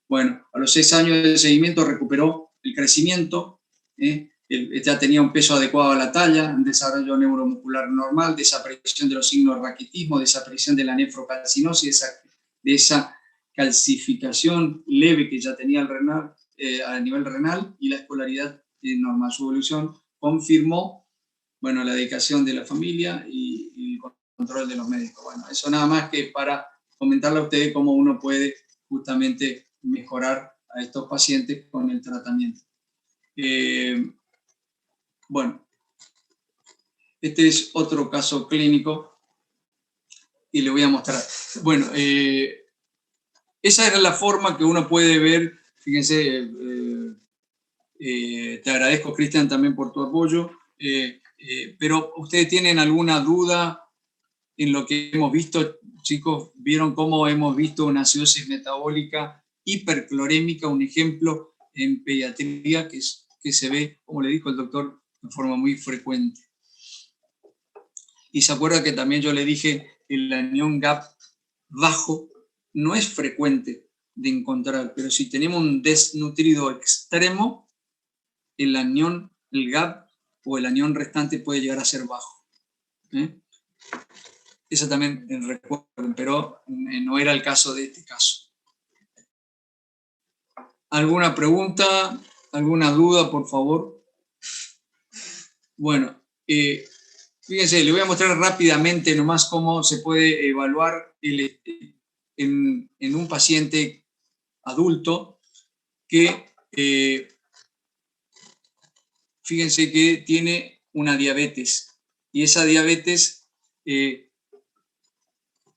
Bueno, a los 6 años de seguimiento recuperó el crecimiento, ya tenía un peso adecuado a la talla, un desarrollo neuromuscular normal, desaparición de los signos de raquitismo, desaparición de la nefrocalcinosis, de esa calcificación leve que ya tenía el renal, a nivel renal, y la escolaridad normal. Su evolución confirmó, bueno, la dedicación de la familia y el control de los médicos. Bueno, eso nada más que para comentarle a ustedes cómo uno puede justamente mejorar a estos pacientes con el tratamiento. Bueno, este es otro caso clínico y le voy a mostrar. Bueno, esa era la forma que uno puede ver. Fíjense, te agradezco, Cristian, también por tu apoyo, pero ¿ustedes tienen alguna duda en lo que hemos visto? Chicos, ¿vieron cómo hemos visto una acidosis metabólica hiperclorémica, un ejemplo en pediatría que se ve, como le dijo el doctor, de forma muy frecuente? Y se acuerda que también yo le dije, el anión GAP bajo no es frecuente de encontrar, pero si tenemos un desnutrido extremo, el GAP o el anión restante puede llegar a ser bajo. Eso también recuerden, pero no era el caso de este caso. ¿Alguna pregunta? ¿Alguna duda, por favor? Bueno, fíjense, le voy a mostrar rápidamente nomás cómo se puede evaluar en un paciente adulto que fíjense que tiene una diabetes, y esa diabetes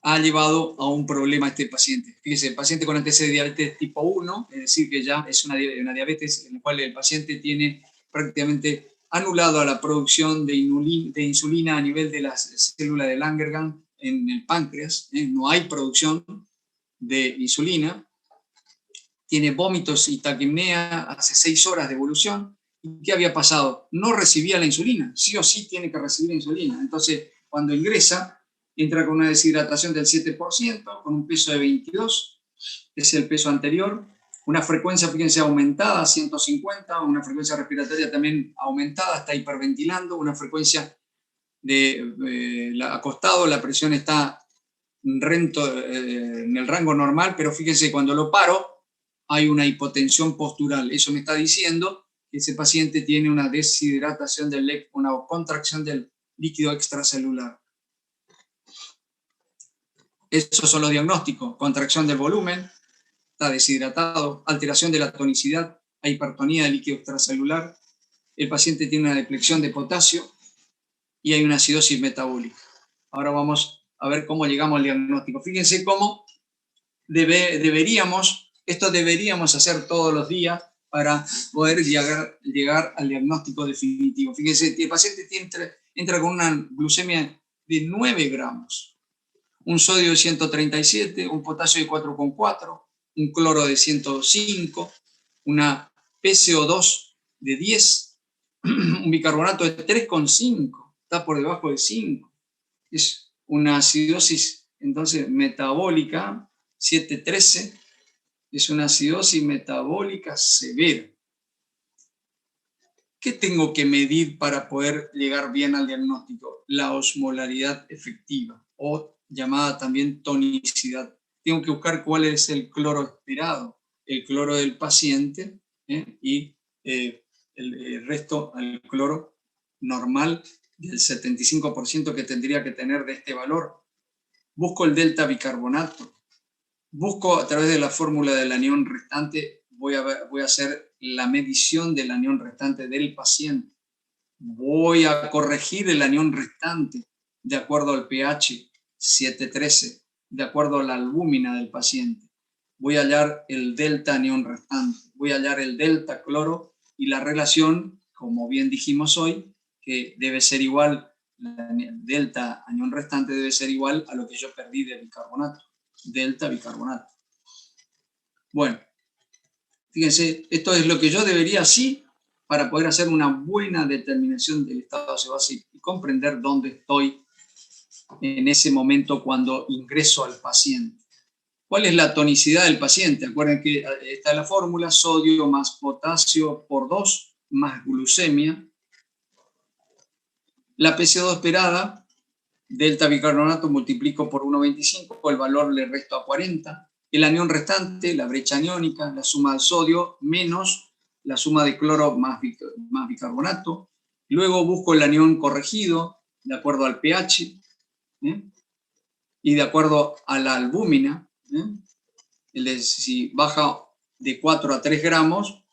ha llevado a un problema a este paciente. Fíjense, el paciente con antecedentes de diabetes tipo 1, es decir, que ya es una diabetes en la cual el paciente tiene prácticamente anulado a la producción de insulina a nivel de las células de Langerhans en el páncreas, no hay producción de insulina, tiene vómitos y taquipnea hace 6 horas de evolución. ¿Y qué había pasado? No recibía la insulina, sí o sí tiene que recibir la insulina. Entonces, cuando ingresa, entra con una deshidratación del 7%, con un peso de 22, es el peso anterior, una frecuencia, fíjense, aumentada a 150, una frecuencia respiratoria también aumentada, está hiperventilando, una frecuencia de acostado, la presión está en el rango normal, pero fíjense, cuando lo paro, hay una hipotensión postural. Eso me está diciendo que ese paciente tiene una deshidratación una contracción del líquido extracelular. Esos son los diagnósticos: contracción del volumen, está deshidratado, alteración de la tonicidad, hipertonía del líquido extracelular, el paciente tiene una depleción de potasio y hay una acidosis metabólica. Ahora vamos a ver cómo llegamos al diagnóstico. Fíjense cómo deberíamos hacer todos los días para poder llegar al diagnóstico definitivo. Fíjense, el paciente entra con una glucemia de 9 gramos, un sodio de 137, un potasio de 4,4, un cloro de 105, una PCO2 de 10, un bicarbonato de 3,5, está por debajo de 5. Es una acidosis, entonces, metabólica, 7,13, es una acidosis metabólica severa. ¿Qué tengo que medir para poder llegar bien al diagnóstico? La osmolaridad efectiva, o llamada también tonicidad. Tengo que buscar cuál es el cloro esperado, el cloro del paciente, y el resto, el cloro normal del 75% que tendría que tener de este valor. Busco el delta bicarbonato. Busco a través de la fórmula del anión restante, voy a hacer la medición del anión restante del paciente. Voy a corregir el anión restante de acuerdo al pH 7,13, de acuerdo a la albúmina del paciente. Voy a hallar el delta anión restante, voy a hallar el delta cloro y la relación, como bien dijimos hoy, que debe ser igual, la delta anión restante debe ser igual a lo que yo perdí de bicarbonato. Delta bicarbonato. Bueno, fíjense, esto es lo que yo debería así para poder hacer una buena determinación del estado sebáceo y comprender dónde estoy en ese momento cuando ingreso al paciente. ¿Cuál es la tonicidad del paciente? Acuérdense que está la fórmula: sodio más potasio por 2 más glucemia. La PCO2 esperada, delta bicarbonato multiplico por 1,25, el valor le resto a 40. El anión restante, la brecha aniónica, la suma del sodio menos la suma de cloro más bicarbonato. Luego busco el anión corregido de acuerdo al pH y de acuerdo a la albúmina. Si baja de 4 a 3 gramos,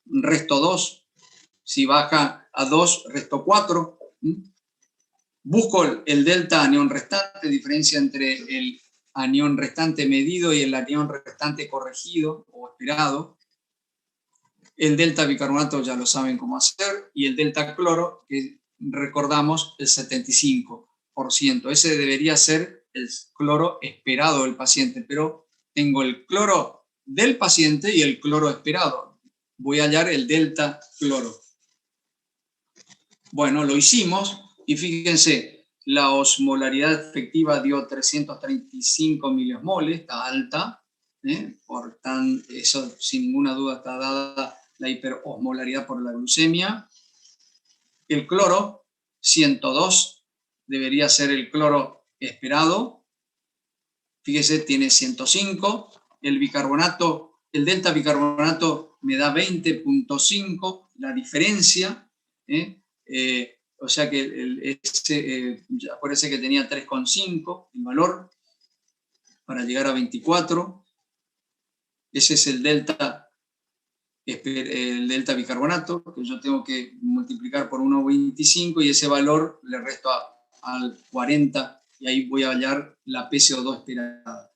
resto 2. Si baja a 2, resto 4. Busco el delta anión restante, diferencia entre el anión restante medido y el anión restante corregido o esperado. El delta bicarbonato ya lo saben cómo hacer, y el delta cloro, que recordamos, el 75%. Ese debería ser el cloro esperado del paciente, pero tengo el cloro del paciente y el cloro esperado. Voy a hallar el delta cloro. Bueno, lo hicimos. Y fíjense, la osmolaridad efectiva dio 335 miliosmoles, está alta, por eso sin ninguna duda está dada la hiperosmolaridad por la glucemia. El cloro, 102, debería ser el cloro esperado. Fíjese, tiene 105. El bicarbonato, el delta bicarbonato me da 20,5, la diferencia, o sea que acuérdense que tenía 3,5 el valor para llegar a 24. Ese es el delta el delta bicarbonato, que yo tengo que multiplicar por 1,25 y ese valor le resto al 40 y ahí voy a hallar la PCO2 esperada.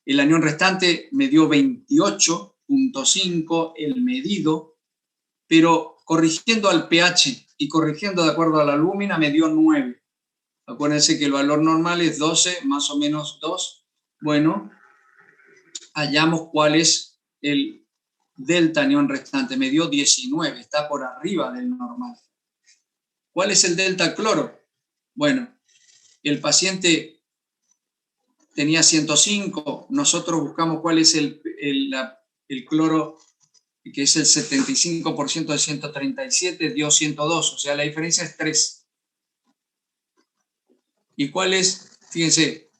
El anión restante me dio 28,5 el medido, pero corrigiendo al pH y corrigiendo de acuerdo a la albúmina me dio 9. Acuérdense que el valor normal es 12, más o menos 2. Bueno, hallamos cuál es el delta anión restante. Me dio 19, está por arriba del normal. ¿Cuál es el delta cloro? Bueno, el paciente tenía 105, nosotros buscamos cuál es el cloro, que es el 75% de 137, dio 102, o sea, la diferencia es 3. ¿Y cuál es? Fíjense,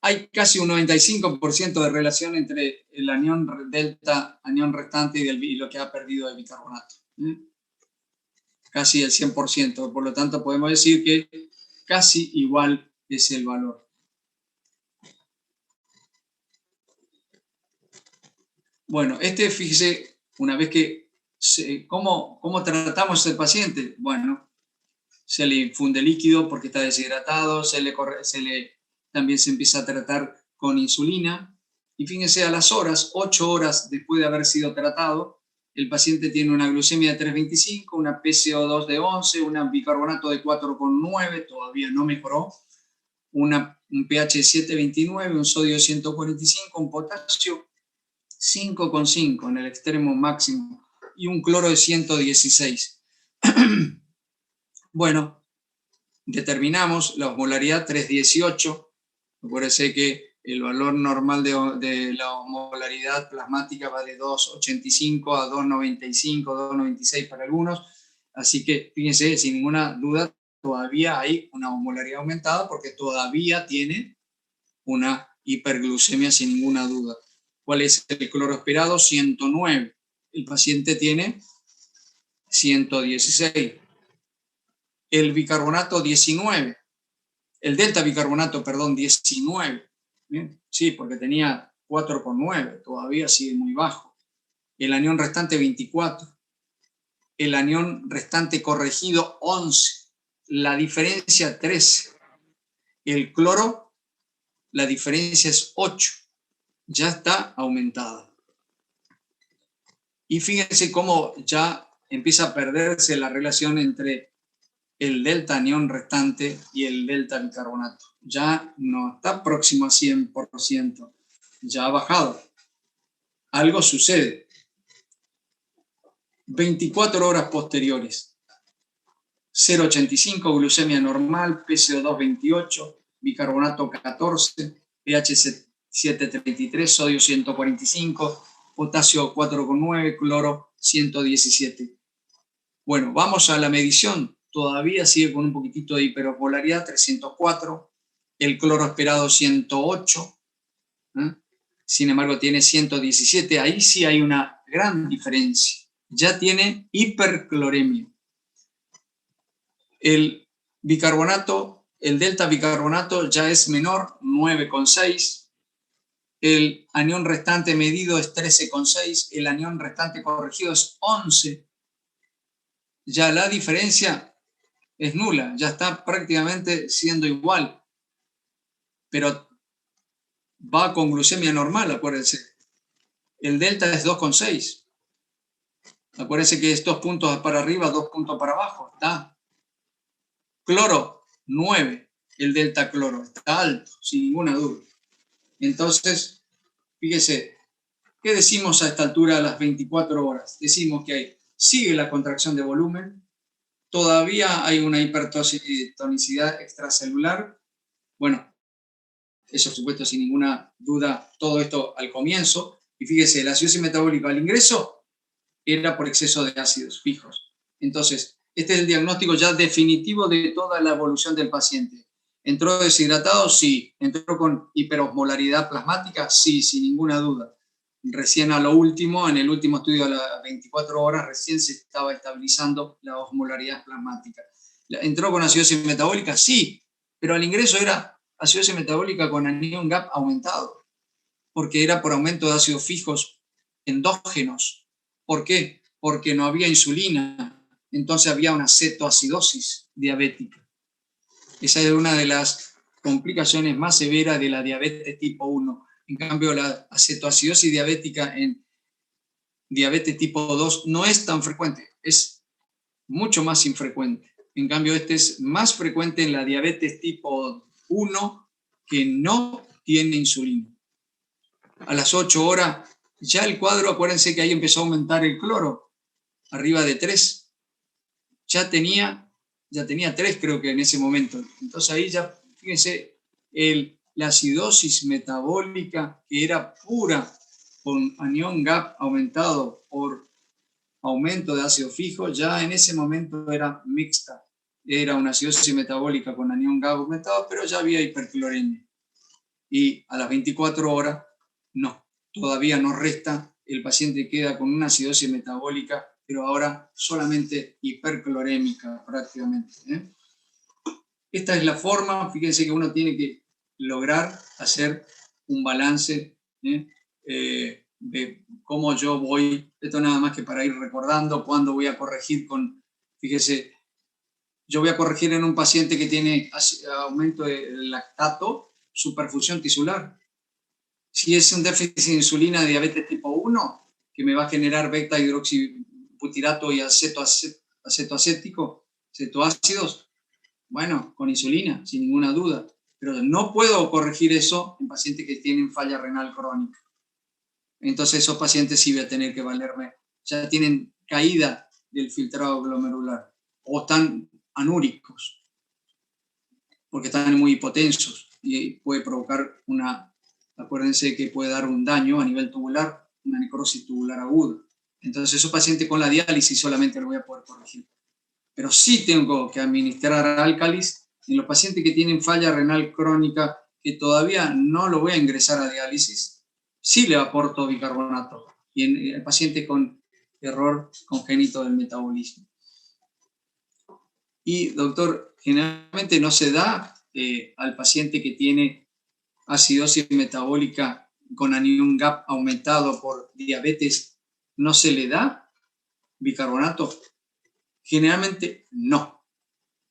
hay casi un 95% de relación entre el anión delta, anión restante y lo que ha perdido de bicarbonato. Casi el 100%, por lo tanto podemos decir que casi igual es el valor. Bueno, fíjese, una vez que, ¿cómo tratamos al paciente? Bueno, se le infunde líquido porque está deshidratado, también se empieza a tratar con insulina, y fíjense, a las horas, 8 horas después de haber sido tratado, el paciente tiene una glucemia de 3,25, una PCO2 de 11, un bicarbonato de 4,9, todavía no mejoró, un pH de 7,29, un sodio de 145, un potasio 5,5 en el extremo máximo y un cloro de 116. Bueno, determinamos la osmolaridad 318. Acuérdense que el valor normal de la osmolaridad plasmática va de 2,85 a 2,95, 2,96 para algunos. Así que fíjense, sin ninguna duda, todavía hay una osmolaridad aumentada porque todavía tiene una hiperglucemia sin ninguna duda. ¿Cuál es el cloro esperado? 109. El paciente tiene 116. El bicarbonato 19. El delta bicarbonato, perdón, 19. ¿Bien? Sí, porque tenía 4,9. Todavía sigue muy bajo. El anión restante 24. El anión restante corregido 11. La diferencia 13. El cloro, la diferencia es 8. Ya está aumentada. Y fíjense cómo ya empieza a perderse la relación entre el delta anión restante y el delta bicarbonato. Ya no está próximo a 100%, ya ha bajado. Algo sucede. 24 horas posteriores. 0,85, glucemia normal, PCO2 28, bicarbonato 14, pH 7,33, sodio 145, potasio 4,9, cloro 117. Bueno, vamos a la medición. Todavía sigue con un poquitito de hiperosmolaridad, 304, el cloro esperado 108, sin embargo tiene 117, ahí sí hay una gran diferencia, ya tiene hipercloremia. El bicarbonato, el delta bicarbonato ya es menor, 9,6, el anión restante medido es 13,6, el anión restante corregido es 11, ya la diferencia es nula, ya está prácticamente siendo igual, pero va con glucemia normal, acuérdense. El delta es 2,6. Acuérdense que es 2 puntos para arriba, 2 puntos para abajo. Está. Cloro, 9. El delta cloro está alto, sin ninguna duda. Entonces, fíjese, ¿qué decimos a esta altura a las 24 horas? Decimos que sigue la contracción de volumen, todavía hay una hipertonicidad extracelular. Bueno, eso supuesto sin ninguna duda, todo esto al comienzo. Y fíjese, la acidosis metabólica al ingreso era por exceso de ácidos fijos. Entonces, este es el diagnóstico ya definitivo de toda la evolución del paciente. ¿Entró deshidratado? Sí. ¿Entró con hiperosmolaridad plasmática? Sí, sin ninguna duda. Recién a lo último, en el último estudio a las 24 horas, recién se estaba estabilizando la osmolaridad plasmática. ¿Entró con acidosis metabólica? Sí, pero al ingreso era acidosis metabólica con anión gap aumentado, porque era por aumento de ácidos fijos endógenos. ¿Por qué? Porque no había insulina, entonces había una cetoacidosis diabética. Esa es una de las complicaciones más severas de la diabetes tipo 1. En cambio, la acetoacidosis diabética en diabetes tipo 2 no es tan frecuente, es mucho más infrecuente. En cambio, este es más frecuente en la diabetes tipo 1 que no tiene insulina. A las 8 horas, ya el cuadro, acuérdense que ahí empezó a aumentar el cloro, arriba de 3. Ya tenía 3, creo que en ese momento. Entonces ahí ya, fíjense, la acidosis metabólica, que era pura, con anión GAP aumentado por aumento de ácido fijo, ya en ese momento era mixta. Era una acidosis metabólica con anión GAP aumentado, pero ya había hipercloremia. Y a las 24 horas, no, todavía no resta, el paciente queda con una acidosis metabólica, pero ahora solamente hiperclorémica prácticamente. Esta es la forma, fíjense que uno tiene que lograr hacer un balance de cómo yo voy, esto nada más que para ir recordando cuándo voy a corregir con, fíjese, yo voy a corregir en un paciente que tiene aumento del lactato, su perfusión tisular. Si es un déficit de insulina de diabetes tipo 1, que me va a generar beta hidroxibutirato y acetoacético, cetoácidos, bueno, con insulina, sin ninguna duda. Pero no puedo corregir eso en pacientes que tienen falla renal crónica. Entonces esos pacientes sí voy a tener que valerme. Ya tienen caída del filtrado glomerular o están anúricos porque están muy hipotensos y puede provocar acuérdense que puede dar un daño a nivel tubular, una necrosis tubular aguda. Entonces esos pacientes con la diálisis solamente lo voy a poder corregir. Pero sí tengo que administrar álcalis en los pacientes que tienen falla renal crónica, que todavía no lo voy a ingresar a diálisis, sí le aporto bicarbonato. Y en el paciente con error congénito del metabolismo. Y, doctor, generalmente no se da al paciente que tiene acidosis metabólica con anión GAP aumentado por diabetes, ¿no se le da bicarbonato? Generalmente no,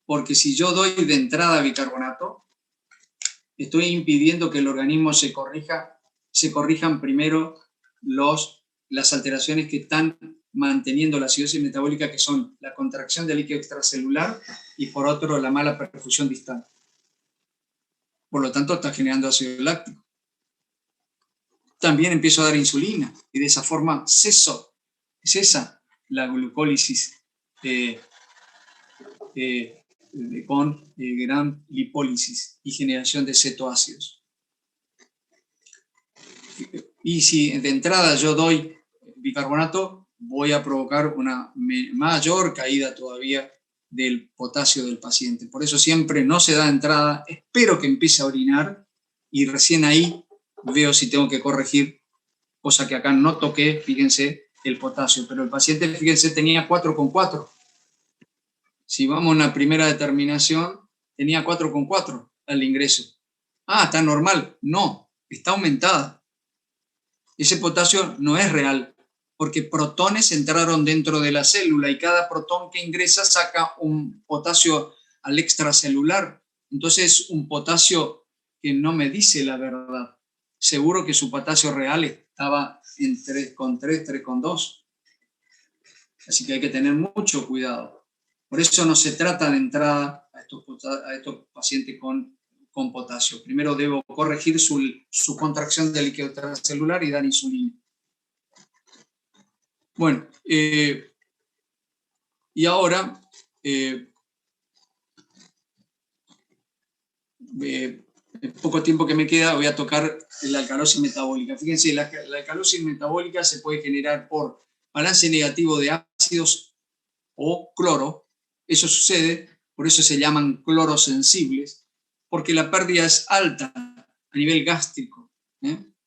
porque si yo doy de entrada bicarbonato, estoy impidiendo que el organismo se corrijan primero las alteraciones que están manteniendo la acidosis metabólica, que son la contracción del líquido extracelular y por otro la mala perfusión distal. Por lo tanto, está generando ácido láctico. También empiezo a dar insulina y de esa forma cesa la glucólisis con gran lipólisis y generación de cetoácidos. Y si de entrada yo doy bicarbonato, voy a provocar una mayor caída todavía del potasio del paciente. Por eso siempre no se da de entrada, espero que empiece a orinar y recién ahí veo si tengo que corregir, cosa que acá no toqué, fíjense, el potasio. Pero el paciente, fíjense, tenía 4,4. Si vamos a una primera determinación, tenía 4,4 al ingreso. Ah, está normal. No, está aumentada. Ese potasio no es real, porque protones entraron dentro de la célula y cada protón que ingresa saca un potasio al extracelular. Entonces, un potasio que no me dice la verdad. Seguro que su potasio real estaba en 3,3, 3,2. Así que hay que tener mucho cuidado. Por eso no se trata de entrada a estos pacientes con potasio. Primero debo corregir su contracción del líquido extracelular y dar insulina. Bueno, y ahora el poco tiempo que me queda voy a tocar la alcalosis metabólica. Fíjense, la alcalosis metabólica se puede generar por balance negativo de ácidos o cloro. Eso sucede, por eso se llaman clorosensibles, porque la pérdida es alta a nivel gástrico.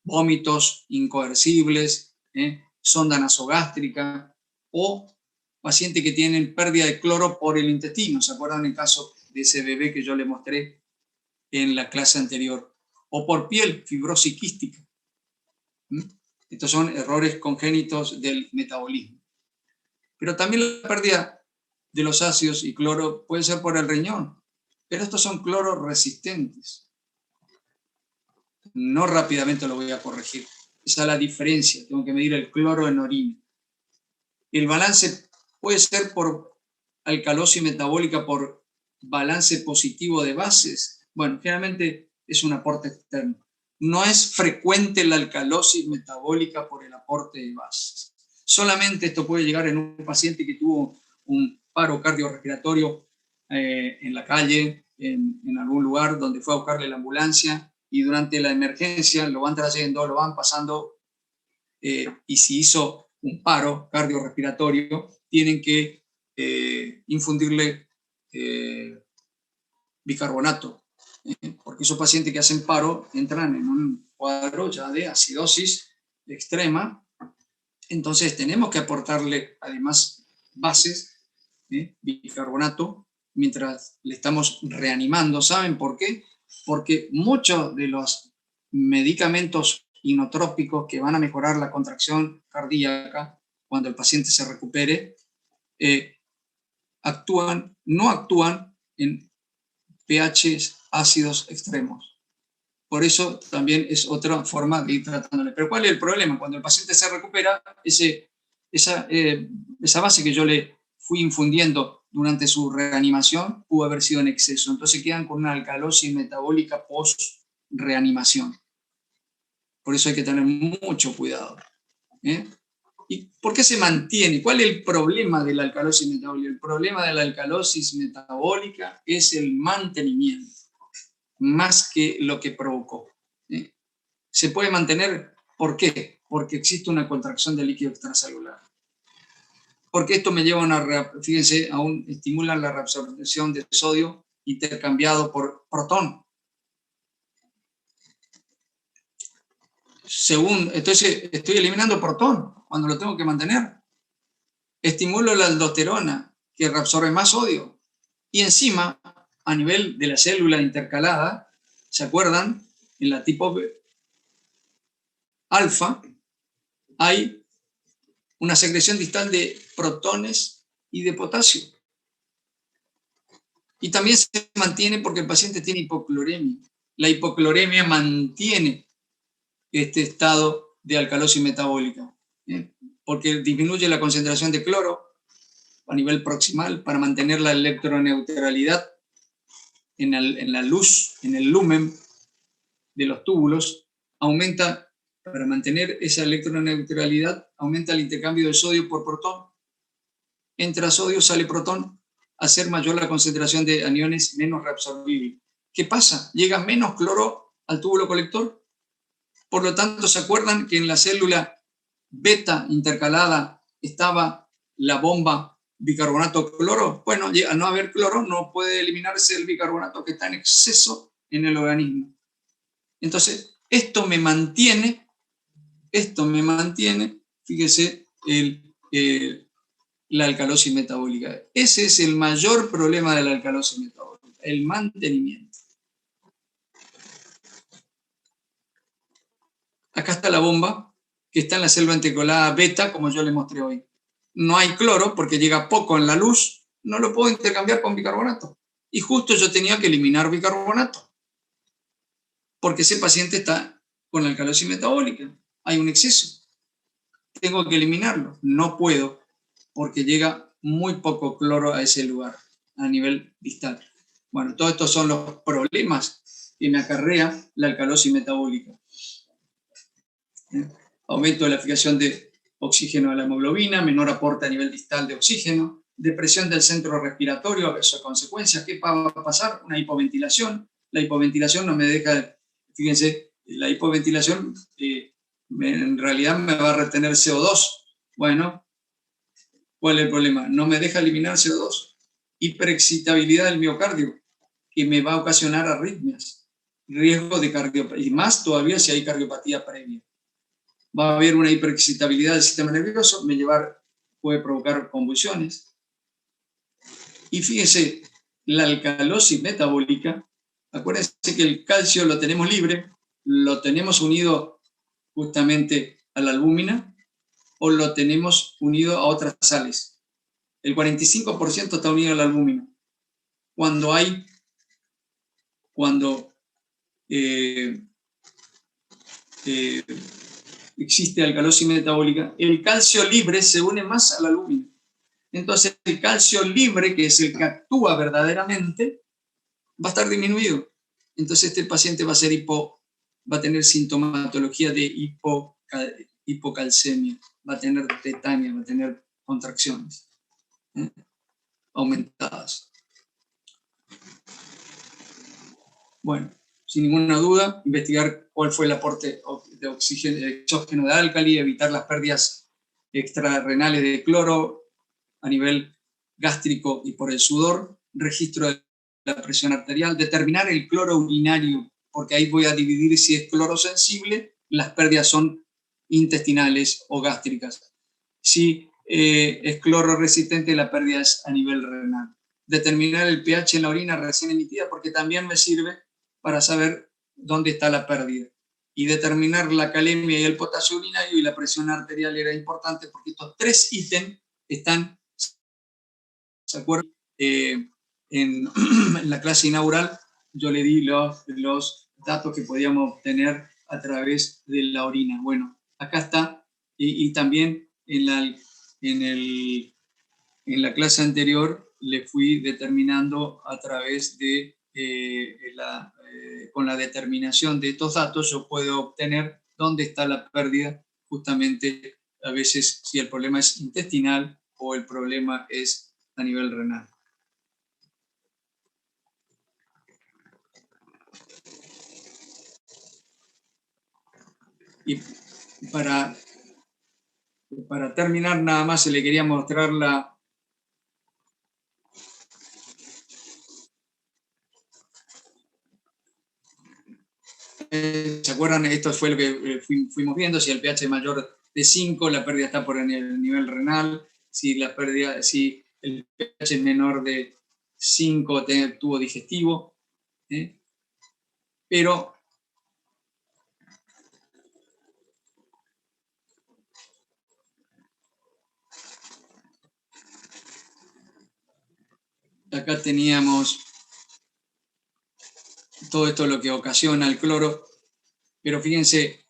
Vómitos incoercibles, sonda nasogástrica o pacientes que tienen pérdida de cloro por el intestino. ¿Se acuerdan el caso de ese bebé que yo le mostré en la clase anterior? O por piel, fibrosis quística. Estos son errores congénitos del metabolismo. Pero también la pérdida de los ácidos y cloro puede ser por el riñón, pero estos son cloros resistentes. No rápidamente lo voy a corregir. Esa es la diferencia, tengo que medir el cloro en orina. El balance puede ser por alcalosis metabólica, por balance positivo de bases. Bueno, generalmente es un aporte externo. No es frecuente la alcalosis metabólica por el aporte de bases. Solamente esto puede llegar en un paciente que tuvo un paro cardiorrespiratorio en la calle, en algún lugar donde fue a buscarle la ambulancia, y durante la emergencia lo van trayendo, lo van pasando, y si hizo un paro cardiorrespiratorio, tienen que infundirle bicarbonato, porque esos pacientes que hacen paro entran en un cuadro ya de acidosis extrema. Entonces tenemos que aportarle además bases, bicarbonato, mientras le estamos reanimando. ¿Saben por qué? Porque muchos de los medicamentos inotrópicos que van a mejorar la contracción cardíaca cuando el paciente se recupere, no actúan en pHs ácidos extremos. Por eso también es otra forma de ir tratándole. Pero ¿cuál es el problema? Cuando el paciente se recupera, esa base que yo le fui infundiendo durante su reanimación pudo haber sido en exceso. Entonces quedan con una alcalosis metabólica post-reanimación. Por eso hay que tener mucho cuidado. ¿Y por qué se mantiene? ¿Cuál es el problema de la alcalosis metabólica? El problema de la alcalosis metabólica es el mantenimiento, más que lo que provocó. Se puede mantener, ¿por qué? Porque existe una contracción del líquido extracelular. Porque esto me lleva a una, fíjense, estimula la reabsorción de sodio intercambiado por protón. Entonces estoy eliminando protón cuando lo tengo que mantener. Estimulo la aldosterona, que reabsorbe más sodio. Y encima, a nivel de la célula intercalada, ¿se acuerdan? En la tipo alfa hay una secreción distal de protones y de potasio. Y también se mantiene porque el paciente tiene hipocloremia. La hipocloremia mantiene este estado de alcalosis metabólica, porque disminuye la concentración de cloro a nivel proximal para mantener la electroneutralidad en la luz, en el lumen de los túbulos. Aumenta, para mantener esa electroneutralidad, aumenta el intercambio de sodio por protón. Entra sodio, sale protón, a ser mayor la concentración de aniones menos reabsorbibles. ¿Qué pasa? Llega menos cloro al túbulo colector. Por lo tanto, ¿se acuerdan que en la célula beta intercalada estaba la bomba bicarbonato-cloro? Bueno, al no haber cloro, no puede eliminarse el bicarbonato que está en exceso en el organismo. Entonces, esto me mantiene, fíjese, la alcalosis metabólica. Ese es el mayor problema de la alcalosis metabólica, el mantenimiento. Acá está la bomba, que está en la célula intercalada beta, como yo les mostré hoy. No hay cloro porque llega poco en la luz, no lo puedo intercambiar con bicarbonato. Y justo yo tenía que eliminar bicarbonato, porque ese paciente está con alcalosis metabólica. Hay un exceso. Tengo que eliminarlo. No puedo, porque llega muy poco cloro a ese lugar, a nivel distal. Bueno, todos estos son los problemas que me acarrea la alcalosis metabólica. Aumento de la fijación de oxígeno a la hemoglobina, menor aporte a nivel distal de oxígeno, depresión del centro respiratorio, eso es consecuencia. ¿Qué va a pasar? Una hipoventilación. La hipoventilación no me deja, fíjense, la hipoventilación en realidad me va a retener CO2. Bueno, ¿cuál es el problema? No me deja eliminar CO2. Hiperexcitabilidad del miocardio, que me va a ocasionar arritmias, riesgo de cardiopatía, y más todavía si hay cardiopatía previa. Va a haber una hiperexcitabilidad del sistema nervioso, puede provocar convulsiones. Y fíjense, la alcalosis metabólica, acuérdense que el calcio lo tenemos libre, lo tenemos unido justamente a la albúmina o lo tenemos unido a otras sales. El 45% está unido a la albúmina. Cuando existe alcalosis metabólica, el calcio libre se une más a la albúmina. Entonces el calcio libre, que es el que actúa verdaderamente, va a estar disminuido. Entonces este paciente va a tener sintomatología de hipocalcemia, va a tener tetania, va a tener contracciones aumentadas. Bueno, sin ninguna duda, investigar cuál fue el aporte de oxígeno, de exógeno de álcali, evitar las pérdidas extrarrenales de cloro a nivel gástrico y por el sudor, registro de la presión arterial, determinar el cloro urinario, porque ahí voy a dividir si es cloro sensible, las pérdidas son intestinales o gástricas. Si es cloro resistente, la pérdida es a nivel renal. Determinar el pH en la orina recién emitida, porque también me sirve para saber dónde está la pérdida. Y determinar la calemia y el potasio urinario y la presión arterial era importante porque estos tres ítems están, ¿se acuerdan? En la clase inaugural yo le di los datos que podíamos obtener a través de la orina. Bueno, acá está, y también en la clase anterior le fui determinando a través de con la determinación de estos datos yo puedo obtener dónde está la pérdida, justamente a veces si el problema es intestinal o el problema es a nivel renal. Y para terminar, nada más se le quería mostrar la... ¿Se acuerdan? Esto fue lo que fuimos viendo, si el pH es mayor de 5, la pérdida está por el nivel renal, si el pH es menor de 5, tiene tubo digestivo, pero acá teníamos todo esto lo que ocasiona el cloro, pero fíjense,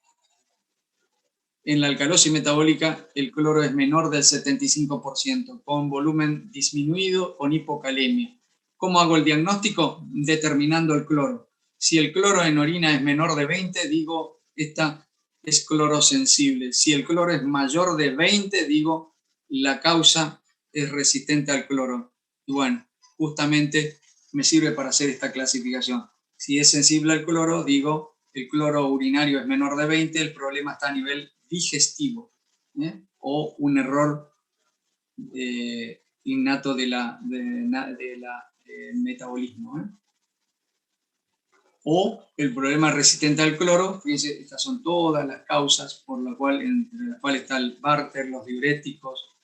en la alcalosis metabólica el cloro es menor del 75%, con volumen disminuido, con hipocalemia. ¿Cómo hago el diagnóstico? Determinando el cloro. Si el cloro en orina es menor de 20, digo, esta es cloro sensible. Si el cloro es mayor de 20, digo, la causa es resistente al cloro. Y bueno, justamente me sirve para hacer esta clasificación. Si es sensible al cloro, digo, el cloro urinario es menor de 20, el problema está a nivel digestivo, o un error innato de la metabolismo. O el problema resistente al cloro, fíjense, estas son todas las causas por la cual, entre las cuales está el Barter, los diuréticos,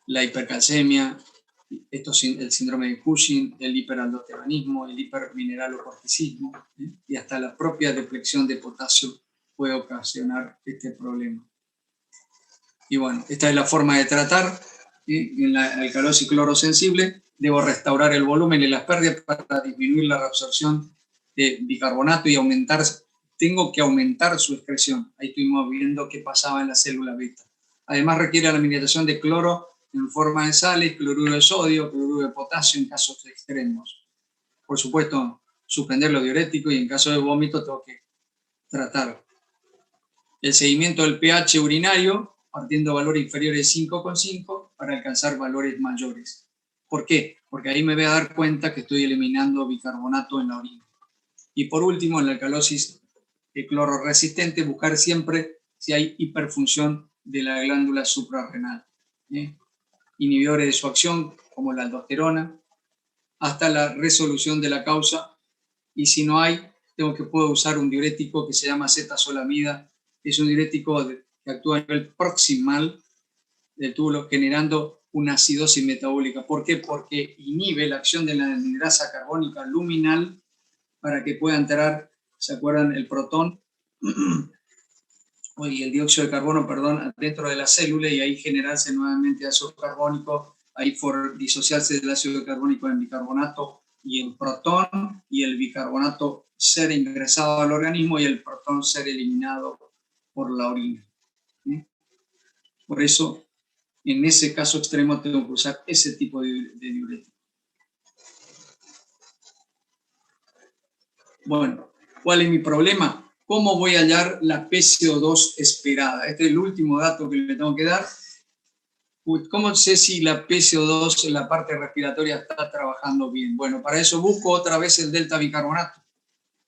la hipercalcemia, el síndrome de Cushing, el hiperaldosteronismo, el hipermineralocorticismo, y hasta la propia depleción de potasio puede ocasionar este problema. Y bueno, esta es la forma de tratar. En la alcalosis clorosensible debo restaurar el volumen y las pérdidas para disminuir la reabsorción de bicarbonato y tengo que aumentar su excreción. Ahí estuvimos viendo qué pasaba en la célula beta. Además requiere la administración de cloro en forma de sales, cloruro de sodio, cloruro de potasio en casos extremos. Por supuesto, suspender los diuréticos y en caso de vómito tengo que tratar. El seguimiento del pH urinario, partiendo de valores inferiores de 5,5 para alcanzar valores mayores. ¿Por qué? Porque ahí me voy a dar cuenta que estoy eliminando bicarbonato en la orina. Y por último, en la alcalosis cloro resistente, buscar siempre si hay hiperfunción de la glándula suprarrenal. Inhibidores de su acción, como la aldosterona, hasta la resolución de la causa, y si no hay, puedo usar un diurético que se llama acetazolamida, es un diurético que actúa a nivel proximal del túbulo, generando una acidosis metabólica. ¿Por qué? Porque inhibe la acción de la anhidrasa carbónica luminal para que pueda entrar, ¿se acuerdan? El protón y el dióxido de carbono, perdón, dentro de la célula y ahí generarse nuevamente ácido carbónico, ahí por disociarse del ácido carbónico en bicarbonato y en protón, y el bicarbonato ser ingresado al organismo y el protón ser eliminado por la orina. ¿Sí? Por eso, en ese caso extremo, tengo que usar ese tipo de diurético. Bueno, ¿cuál es mi problema? ¿Cómo voy a hallar la PCO2 esperada? Este es el último dato que le tengo que dar. ¿Cómo sé si la PCO2 en la parte respiratoria está trabajando bien? Bueno, para eso busco otra vez el delta bicarbonato.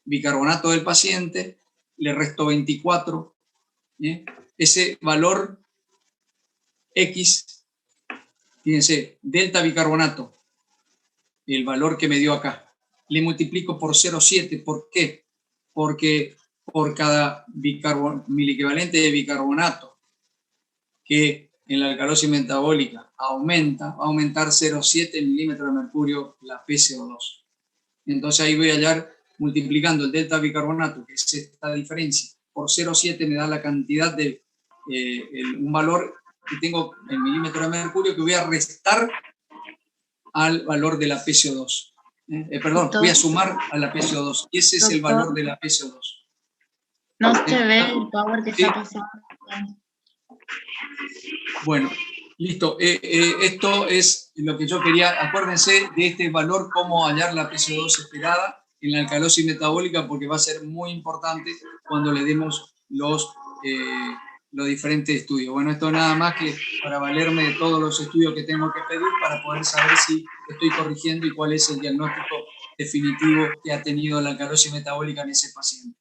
Bicarbonato del paciente, le resto 24. ¿Sí? Ese valor X, fíjense, delta bicarbonato, el valor que me dio acá, le multiplico por 0,7. ¿Por qué? Porque por cada miliequivalente de bicarbonato que en la alcalosis metabólica aumenta, va a aumentar 0,7 milímetros de mercurio la PCO2. Entonces ahí voy a hallar, multiplicando el delta bicarbonato, que es esta diferencia, por 0,7 me da la cantidad de un valor que tengo en milímetros de mercurio que voy a restar al valor de la PCO2. Perdón, voy a sumar a la PCO2. Y ese es el valor de la PCO2. No se ve el power que está pasando. Bueno, listo. Esto es lo que yo quería. Acuérdense de este valor, cómo hallar la PCO2 esperada en la alcalosis metabólica, porque va a ser muy importante cuando le demos los diferentes estudios. Bueno, esto nada más que para valerme de todos los estudios que tengo que pedir para poder saber si estoy corrigiendo y cuál es el diagnóstico definitivo que ha tenido la alcalosis metabólica en ese paciente.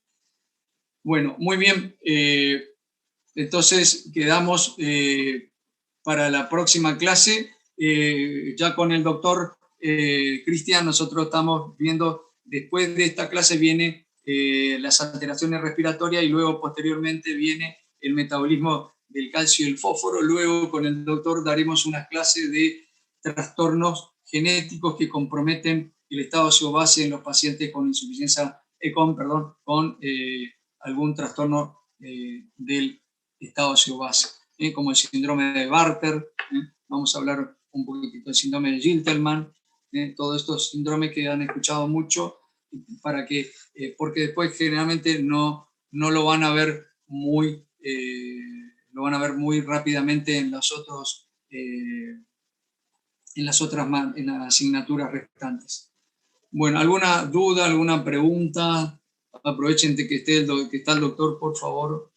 Bueno, muy bien. Entonces quedamos para la próxima clase. Ya con el doctor Cristian, nosotros estamos viendo, después de esta clase viene las alteraciones respiratorias y luego posteriormente viene el metabolismo del calcio y el fósforo. Luego con el doctor daremos unas clases de trastornos genéticos que comprometen el estado óseo-base en los pacientes con insuficiencia, con algún trastorno del estado óseo-base, como el síndrome de Bartter. Vamos a hablar un poquitito del síndrome de Giltelman, todos estos síndromes que han escuchado mucho, para que, porque después generalmente no lo van a ver muy rápidamente en las asignaturas restantes. Bueno, ¿alguna duda, alguna pregunta? Aprovechen que está el doctor, por favor.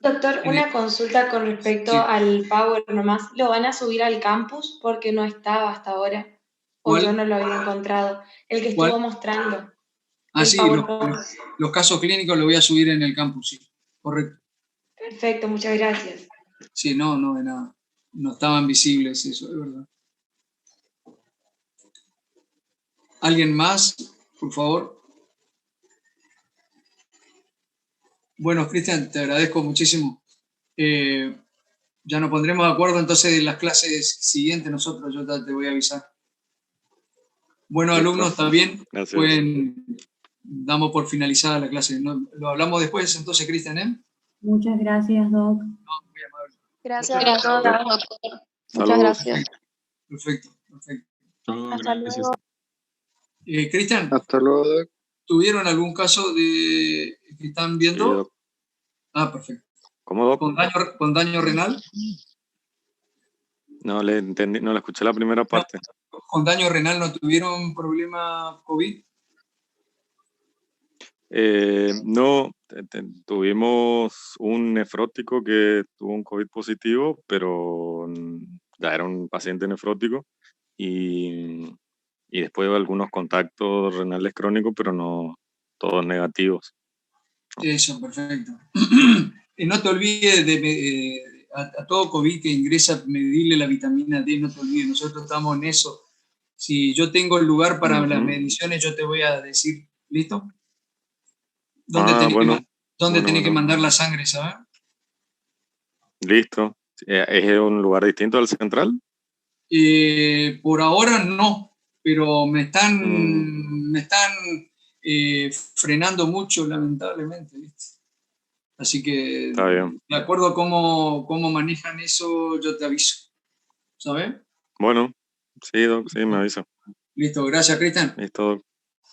Doctor, una consulta con respecto al Power nomás. ¿Lo van a subir al campus? Porque no estaba hasta ahora. O yo no lo había encontrado. El que estuvo mostrando. Ah, sí, los casos clínicos los voy a subir en el campus, sí. Correcto. Perfecto, muchas gracias. Sí, no, de nada. No estaban visibles, eso es verdad. ¿Alguien más, por favor? Bueno, Cristian, te agradezco muchísimo. Ya nos pondremos de acuerdo entonces en las clases siguientes, nosotros, yo te voy a avisar. Bueno, alumnos, también damos por finalizada la clase. Lo hablamos después, entonces, Cristian, Muchas gracias, Doc. No, muy amable. Gracias a todos, doctor. Muchas gracias. Perfecto. Hasta luego. Cristian. Hasta luego, Doc. ¿Tuvieron algún caso que están viendo? Ah, perfecto. ¿Cómo, Doc? ¿Con daño renal? No le entendí, no le escuché la primera parte. ¿Con daño renal no tuvieron problema COVID? No, tuvimos un nefrótico que tuvo un COVID positivo, pero ya era un paciente nefrótico y después algunos contactos renales crónicos, pero no todos negativos. Eso, perfecto. Y no te olvides a todo COVID que ingresa, medirle la vitamina D, no te olvides, nosotros estamos en eso. Si yo tengo el lugar para las mediciones, yo te voy a decir, ¿listo? ¿Dónde tenés que mandar la sangre, sabes? Listo. ¿Es un lugar distinto al central? Por ahora no, pero me están frenando mucho, lamentablemente, ¿viste? Así que, Está bien. de acuerdo a cómo manejan eso, yo te aviso. ¿Sabes? Bueno, sí, Doc, sí, me avisa. Listo, gracias, Cristian. Listo, Doc.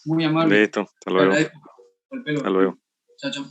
Muy amable. Listo, hasta Te luego. agradezco. Al pelo. Hasta luego. Chao, chao.